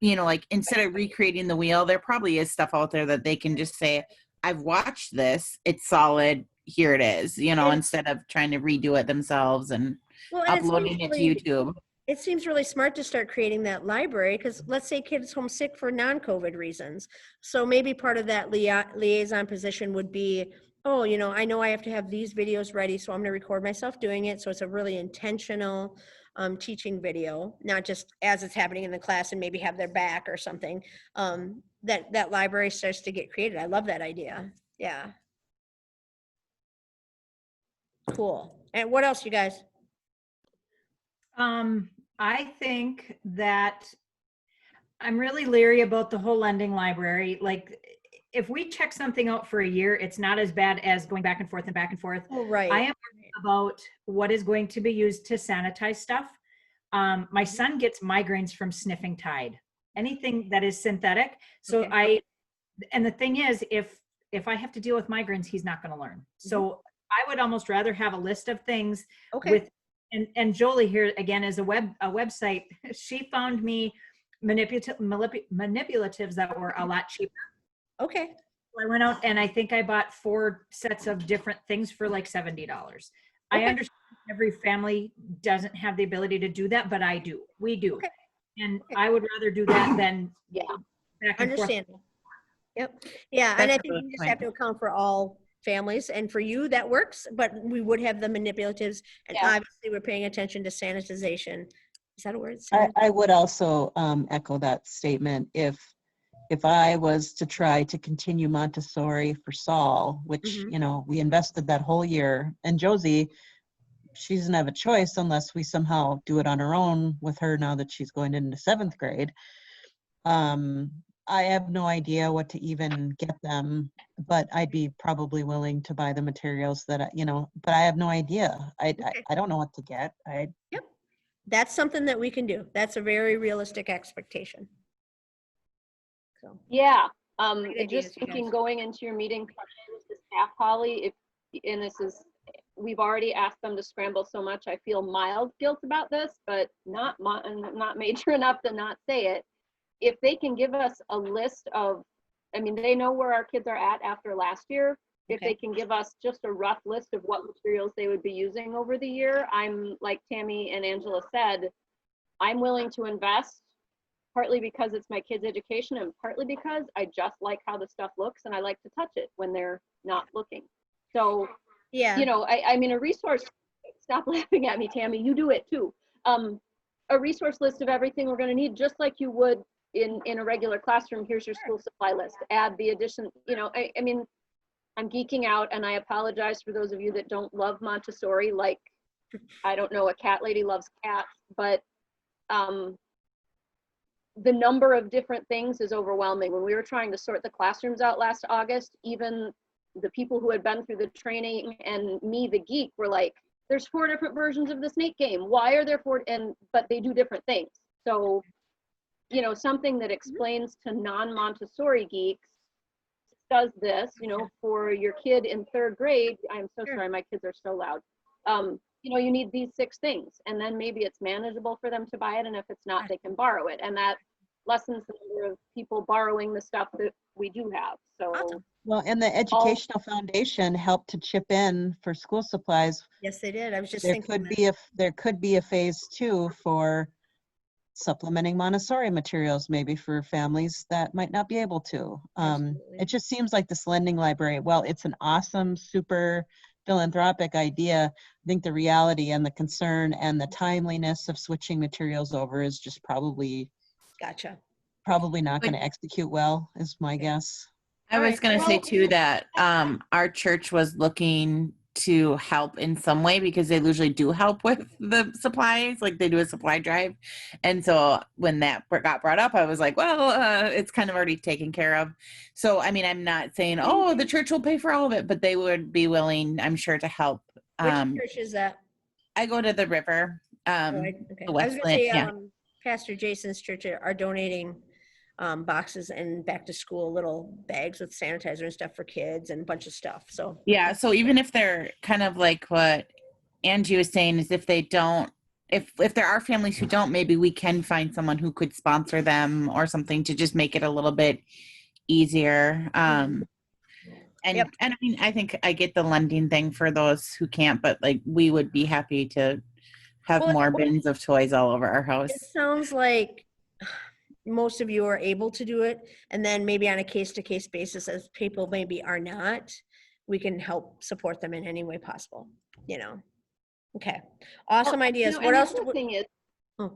like instead of recreating the wheel, there probably is stuff out there that they can just say, I've watched this, it's solid, here it is, instead of trying to redo it themselves and uploading it to YouTube. It seems really smart to start creating that library, because let's say kids homesick for non-COVID reasons. So maybe part of that liaison position would be, I know I have to have these videos ready, so I'm going to record myself doing it. So it's a really intentional teaching video, not just as it's happening in the class and maybe have their back or something. That library starts to get created. I love that idea. Yeah. Cool. And what else, you guys? I think that I'm really leery about the whole lending library. Like, if we check something out for a year, it's not as bad as going back and forth and back and forth. Oh, right. I am worried about what is going to be used to sanitize stuff. My son gets migraines from sniffing Tide, anything that is synthetic. So and the thing is, if I have to deal with migraines, he's not going to learn. So I would almost rather have a list of things with, and Jolie here again is a website. She found me manipulatives that were a lot cheaper. Okay. I went out and I think I bought 4 sets of different things for like $70. I Okay. understand every family doesn't have the ability to do that, but I do. We do. Okay. And I would rather do that than Yeah. back and forth. Understandable. Yep. Yeah, and That's I a think good you just point. have to account for all families, and for you, that works, but we would have the manipulatives, and Yeah. obviously, we're paying attention to sanitization. Is that a word? I would also echo that statement. If I was to try to continue Montessori for Saul, which, Mhm. you know, we invested that whole year, and Josie, she doesn't have a choice unless we somehow do it on her own with her now that she's going into 7th grade. I have no idea what to even get them, but I'd be probably willing to buy the materials that, you know, but I have no idea. I don't know what to get. Yep. That's something that we can do. That's a very realistic expectation. So, Yeah, Great ideas, just you thinking guys. going into your meeting with the staff, Holly, and this is, we've already asked them to scramble so much, I feel mild guilt about this, but not major enough to not say it. If they can give us a list of, I mean, they know where our kids are at after last year. If Okay. they can give us just a rough list of what materials they would be using over the year, I'm, like Tammy and Angela said, I'm willing to invest, partly because it's my kids' education and partly because I just like how the stuff looks and I like to touch it when they're not looking. So, yeah. you know, I mean, a resource, stop laughing at me, Tammy, you do it too. A resource list of everything we're gonna need, just like you would in a regular classroom. Here's your school supply list, add the addition, you know, I mean, I'm geeking out and I apologize for those of you that don't love Montessori, like, I don't know, a cat lady loves cats, but the number of different things is overwhelming. When we were trying to sort the classrooms out last August, even the people who had been through the training and me, the geek, were like, there's 4 different versions of the snake game. Why are there 4? But they do different things. So, you know, something that explains to non-Montessori geeks does this, you know, for your kid in 3rd grade. I'm so sorry, my kids are so loud. You know, you need these 6 things, and then maybe it's manageable for them to buy it, and if it's not, they can borrow it, and that lessens the number of people borrowing the stuff that we do have. So, Awesome. Well, and the Educational Foundation helped to chip in for school supplies. Yes, they did. I was just There thinking could be a phase 2 for supplementing Montessori materials, maybe for families that might not be able to. Absolutely. It just seems like this lending library, well, it's an awesome, super philanthropic idea. I think the reality and the concern and the timeliness of switching materials over is just probably Gotcha. not going But- to execute well, is my guess. I was Alright, going to say well- too that our church was looking to help in some way because they usually do help with the supplies, like they do a supply drive. And so when that got brought up, I was like, well, it's kind of already taken care of. So, I mean, I'm not saying, oh, the church will pay for all of it, but they would be willing, I'm sure, to help. Which church is that? I go to the river. Oh, Okay. okay. the I was gonna Westland, say, yeah. Pastor Jason's church are donating boxes and back to school little bags with sanitizer and stuff for kids and a bunch of stuff. So Yeah, so even if they're kind of like what Angie was saying, is if they don't, if there are families who don't, maybe we can find someone who could sponsor them or something to just make it a little bit easier. And Yep. and I mean, I think I get the lending thing for those who can't, but like we would be happy to have Well, more bins of toys all over our house. it sounds like most of you are able to do it, and then maybe on a case-to-case basis, as people maybe are not, we can help support them in any way possible, you know. Okay, awesome Well, ideas. you know, What and else? the other thing is, Oh,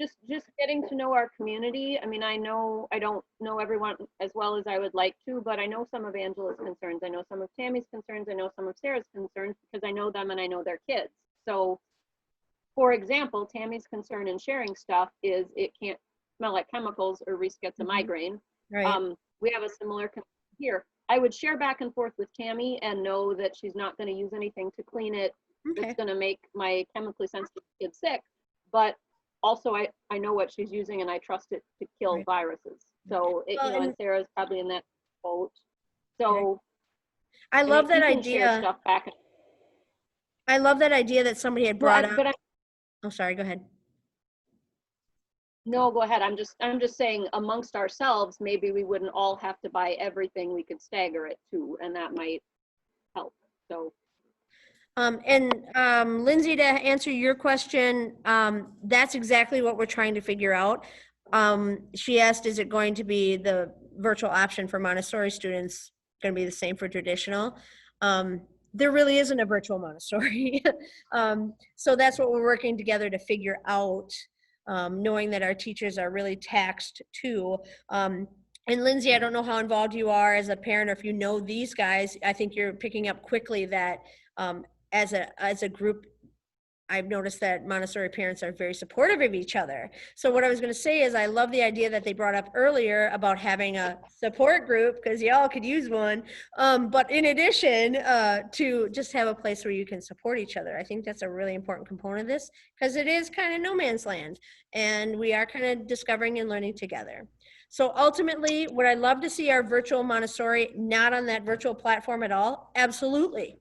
just getting to know our community. I mean, I know I don't know everyone as well as I would like to, but I know some of Angela's concerns. I know some of Tammy's concerns. I know some of Sarah's concerns because I know them and I know their kids. So, for example, Tammy's concern in sharing stuff is it can't smell like chemicals or Reese gets a Mhm. migraine. right. We have a similar concern here. I would share back and forth with Tammy and know that she's not going to use anything to clean it Okay. that's going to make my chemically sensitive kid sick. But also, I know what she's using and I trust it to kill Right. viruses. So, Well, you know, and and- Sarah's probably in that boat. So, I mean, love that you can share idea. stuff back. I love that idea that somebody had Well, brought up. but Oh, sorry, go ahead. No, go ahead. I'm just saying amongst ourselves, maybe we wouldn't all have to buy everything. We could stagger it too, and that might help. So Lindsay, to answer your question, that's exactly what we're trying to figure out. She asked, is it going to be the virtual option for Montessori students going to be the same for traditional? There really isn't a virtual Montessori. So that's what we're working together to figure out, knowing that our teachers are really taxed too. And Lindsay, I don't know how involved you are as a parent or if you know these guys. I think you're picking up quickly that as a group, I've noticed that Montessori parents are very supportive of each other. So what I was going to say is I love the idea that they brought up earlier about having a support group, because y'all could use one. But in addition, to just have a place where you can support each other. I think that's a really important component of this, because it is kind of no man's land, and we are kind of discovering and learning together. So ultimately, would I love to see our virtual Montessori not on that virtual platform at all? Absolutely.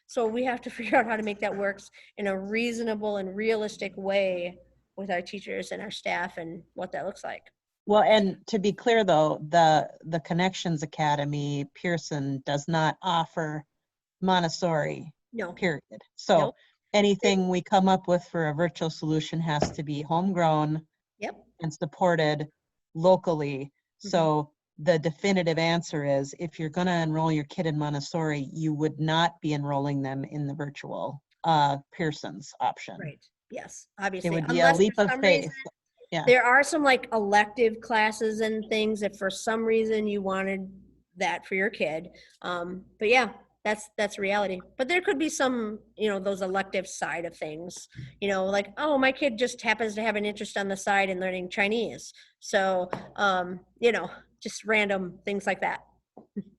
So we have to figure out how to make that work in a reasonable and realistic way with our teachers and our staff and what that looks like. Well, and to be clear though, the Connections Academy, Pearson, does not offer Montessori, No. period. So Nope. anything we come up with for a virtual solution has to be homegrown. Yep. And supported locally. So the definitive answer is, if you're going to enroll your kid in Montessori, you would not be enrolling them in the virtual Pearson's option. Right. Yes. Obviously. It would be Unless a leap for of some faith. reason, Yeah. there are some like elective classes and things if for some reason you wanted that for your kid. But yeah, that's reality. But there could be some, those elective side of things, like, oh, my kid just happens to have an interest on the side in learning Chinese. So, just random things like that. I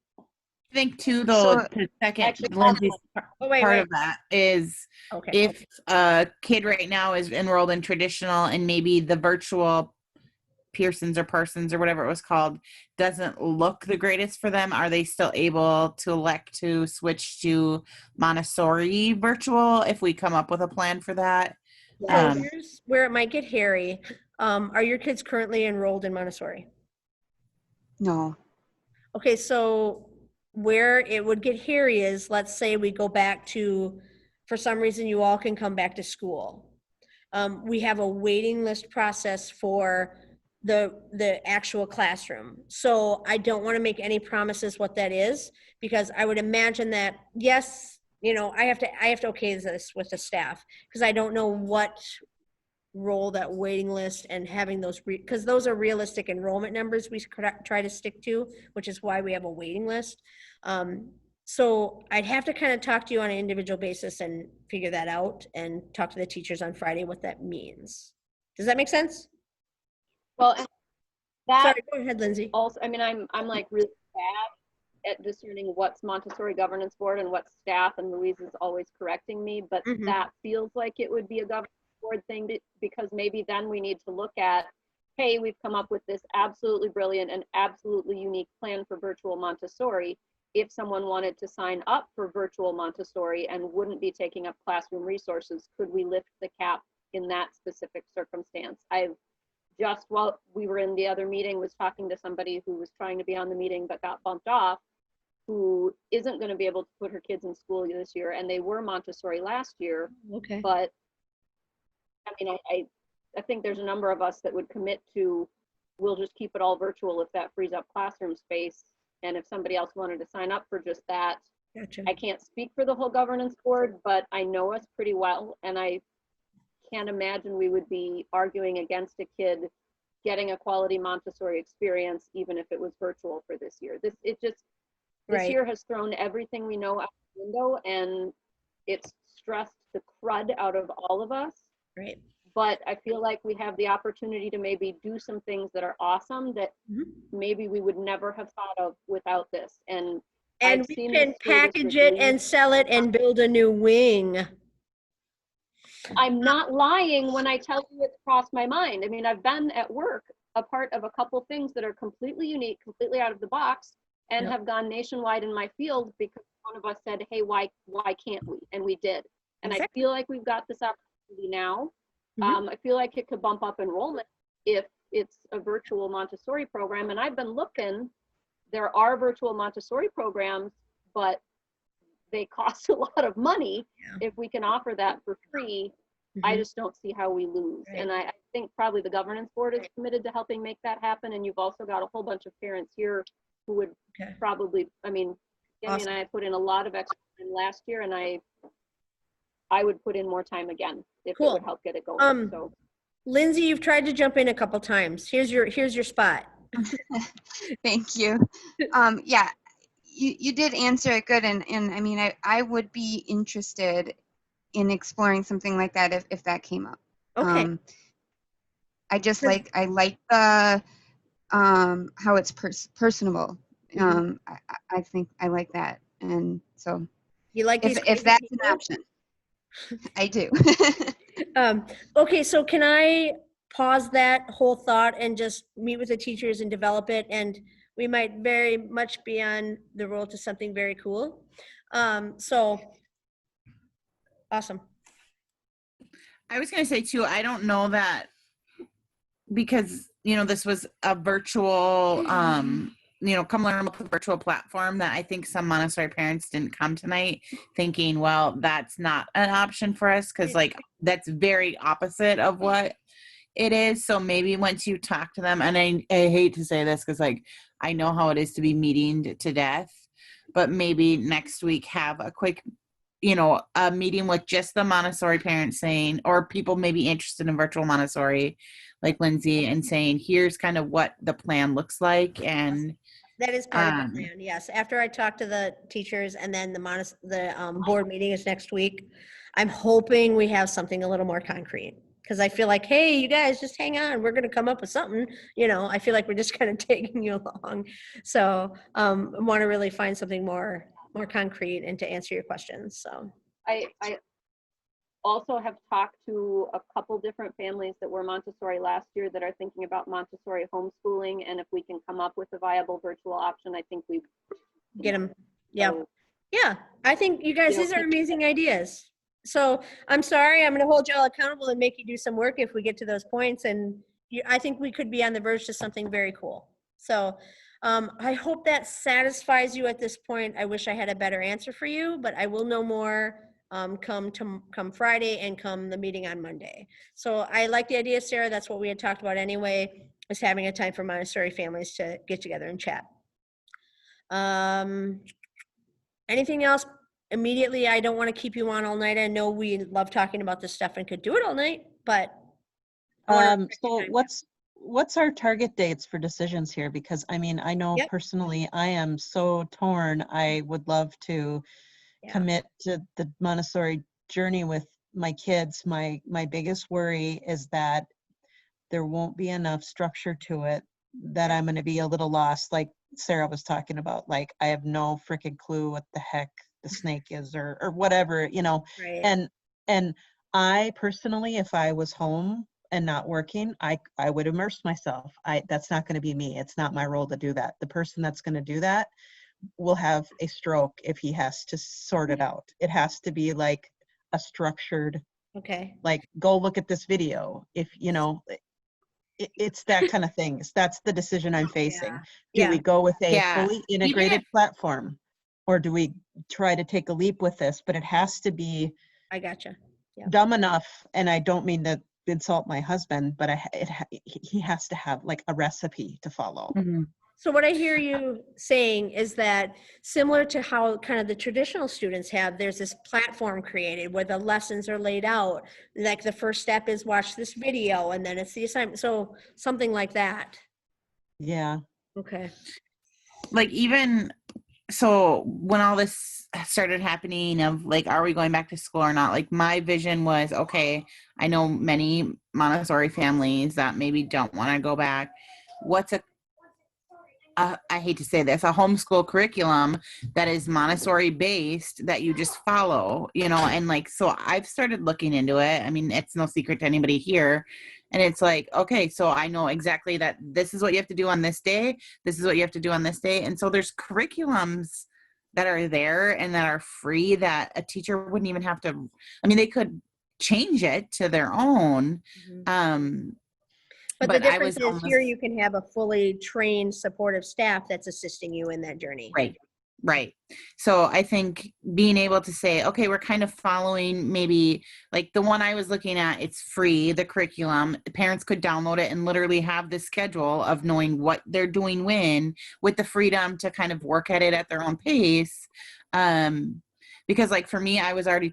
think too, though, So- to second Actually, Lindsay's Oh, wait, part wait. of that is Okay. if a kid right now is enrolled in traditional and maybe the virtual Pearsons or Parsons or whatever it was called doesn't look the greatest for them, are they still able to elect to switch to Montessori virtual if we come up with a plan for that? So here's where it might get hairy. Are your kids currently enrolled in Montessori? No. Okay, so where it would get hairy is, let's say we go back to, for some reason, you all can come back to school. We have a waiting list process for the actual classroom. So I don't want to make any promises what that is, because I would imagine that, yes, I have to okay this with the staff, because I don't know what role that waiting list and having those, because those are realistic enrollment numbers we try to stick to, which is why we have a waiting list. So I'd have to kind of talk to you on an individual basis and figure that out, and talk to the teachers on Friday what that means. Does that make sense? well, and that Sorry, go ahead, Lindsay. also, I mean, I'm like really bad at discerning what's Montessori Governance Board and what's staff, and Louise is always correcting me, but that feels like it would be a governance board thing, because maybe then we need to look at, hey, we've come up with this absolutely brilliant and absolutely unique plan for virtual Montessori. If someone wanted to sign up for virtual Montessori and wouldn't be taking up classroom resources, could we lift the cap in that specific circumstance? I've just, while we were in the other meeting, was talking to somebody who was trying to be on the meeting but got bumped off, who isn't going to be able to put her kids in school this year, and they were Montessori last year. Okay. But I mean, I think there's a number of us that would commit to, we'll just keep it all virtual if that frees up classroom space. And if somebody else wanted to sign up for just that, Gotcha. I can't speak for the whole governance board, but I know us pretty well, and I can't imagine we would be arguing against a kid getting a quality Montessori experience, even if it was virtual for this year. This year has thrown everything we know out the window, and it's stressed the crud out of all of us. Right. But I feel like we have the opportunity to maybe do some things that are awesome that maybe we would never have thought of without this. And we can package it and sell it and build a new wing. I'm not lying when I tell you it's crossed my mind. I mean, I've been at work a part of a couple things that are completely unique, completely out of the box, and have gone nationwide in my field because one of us said, hey, why can't we? And we did. And I feel like we've got this opportunity now. I feel like it could bump up enrollment if it's a virtual Montessori program. And I've been looking, there are virtual Montessori programs, but they cost a lot of money. Yeah. If we can offer that for free, I Mhm. just don't see how we lose. Right. And I think probably the governance board is committed to helping make that happen. And you've also got a whole bunch of parents here who would Okay. probably, I mean, Tammy Awesome. and I put in a lot of extra time last year, and I would put in more time again if it Cool. would help get it going. So Lindsay, you've tried to jump in a couple times. Here's your spot. Thank you. Yeah, you did answer it good, and I mean, I would be interested in exploring something like that if that came up. Okay. I just like the how it's personable. Mhm. I think I like that, and so You like these if crazy that's people? an option, I do. Okay, so can I pause that whole thought and just meet with the teachers and develop it? And we might very much be on the road to something very cool. So awesome. I was going to say too, I don't know that because, you know, this was a virtual, you know, come learn with a virtual platform that I think some Montessori parents didn't come tonight thinking, well, that's not an option for us. Cause like, that's very opposite of what it is. So maybe once you talk to them, and I hate to say this, cause like, I know how it is to be meetinged to death, but maybe next week have a quick, you know, a meeting with just the Montessori parents saying, or people maybe interested in virtual Montessori, like Lindsay, and saying, here's kind of what the plan looks like. And That is part of the plan, yes. After I talk to the teachers and then the board meeting is next week, I'm hoping we have something a little more concrete. Because I feel like, hey, you guys, just hang on. We're going to come up with something. You know, I feel like we're just kind of taking you along. So I want to really find something more concrete and to answer your questions. So I also have talked to a couple different families that were Montessori last year that are thinking about Montessori homeschooling. And if we can come up with a viable virtual option, I think we get them. Yeah. So, Yeah. I think you guys, You know, these are amazing ideas. So I'm sorry, I'm going to hold y'all accountable and make you do some work if we get to those points. And I think we could be on the verge to something very cool. So I hope that satisfies you at this point. I wish I had a better answer for you, but I will know more come Friday and come the meeting on Monday. So I like the idea, Sarah. That's what we had talked about anyway, is having a time for Montessori families to get together and chat. Anything else immediately? I don't want to keep you on all night. I know we love talking about this stuff and could do it all night, but So what's our target dates for decisions here? Because I mean, I know Yep. personally I am so torn. I would love to Yeah. commit to the Montessori journey with my kids. My biggest worry is that there won't be enough structure to it, that I'm going to be a little lost, like Sarah was talking about. Like, I have no freaking clue what the heck the snake is, or whatever, you know. Right. And I personally, if I was home and not working, I would immerse myself. That's not going to be me. It's not my role to do that. The person that's going to do that will have a stroke if he has to sort it out. It has to be like a structured, Okay. like, go look at this video. If, you know, it's that kind of thing. That's the decision I'm facing. Do Yeah. we go with a Yeah. fully integrated platform, or do we try to take a leap with this? But it has to be I gotcha. Yeah. dumb enough, and I don't mean to insult my husband, but he has to have like a recipe to follow. Mhm. So what I hear you saying is that similar to how kind of the traditional students have, there's this platform created where the lessons are laid out. Like the first step is watch this video and then it's the assignment. So something like that. Yeah. Okay. Like even so when all this started happening of like, are we going back to school or not? Like my vision was, okay, I know many Montessori families that maybe don't want to go back. What's I hate to say this, a homeschool curriculum that is Montessori based that you just follow, you know, and like, so I've started looking into it. I mean, it's no secret to anybody here. And it's like, okay, so I know exactly that this is what you have to do on this day. This is what you have to do on this day. And so there's curriculums that are there and that are free that a teacher wouldn't even have to, I mean, they could change it to their own. But the But I difference was is here almost you can have a fully trained supportive staff that's assisting you in that journey. right. Right. So I think being able to say, okay, we're kind of following maybe like the one I was looking at, it's free, the curriculum. Parents could download it and literally have the schedule of knowing what they're doing when, with the freedom to kind of work at it at their own pace. Because like for me, I was already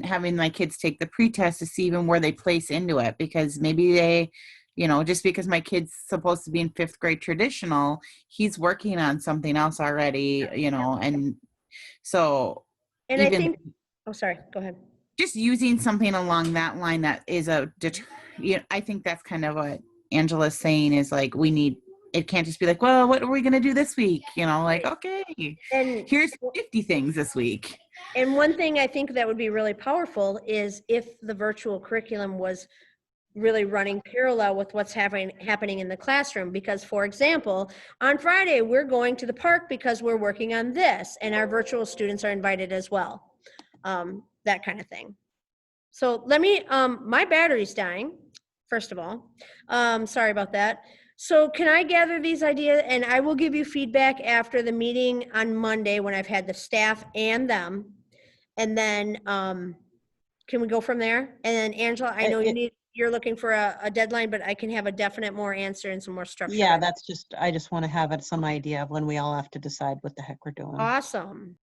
having my kids take the pretest to see even where they place into it, because maybe they, just because my kid's supposed to be in 5th grade traditional, he's working on something else already, and so And I even think, oh, sorry, go ahead. just using something along that line that is I think that's kind of what Angela's saying is like, it can't just be like, well, what are we going to do this week? Like, okay, And here's 50 things this week. And one thing I think that would be really powerful is if the virtual curriculum was really running parallel with what's happening in the classroom. Because, for example, on Friday, we're going to the park because we're working on this, and our virtual students are invited as well. That kind of thing. So let me, my battery's dying, first of all. Sorry about that. So can I gather these ideas, and I will give you feedback after the meeting on Monday when I've had the staff and them. And then can we go from there? And then Angela, I know you're looking for a deadline, but I can have a definite more answer and some more structure. Yeah, I just want to have some idea of when we all have to decide what the heck we're doing. Awesome.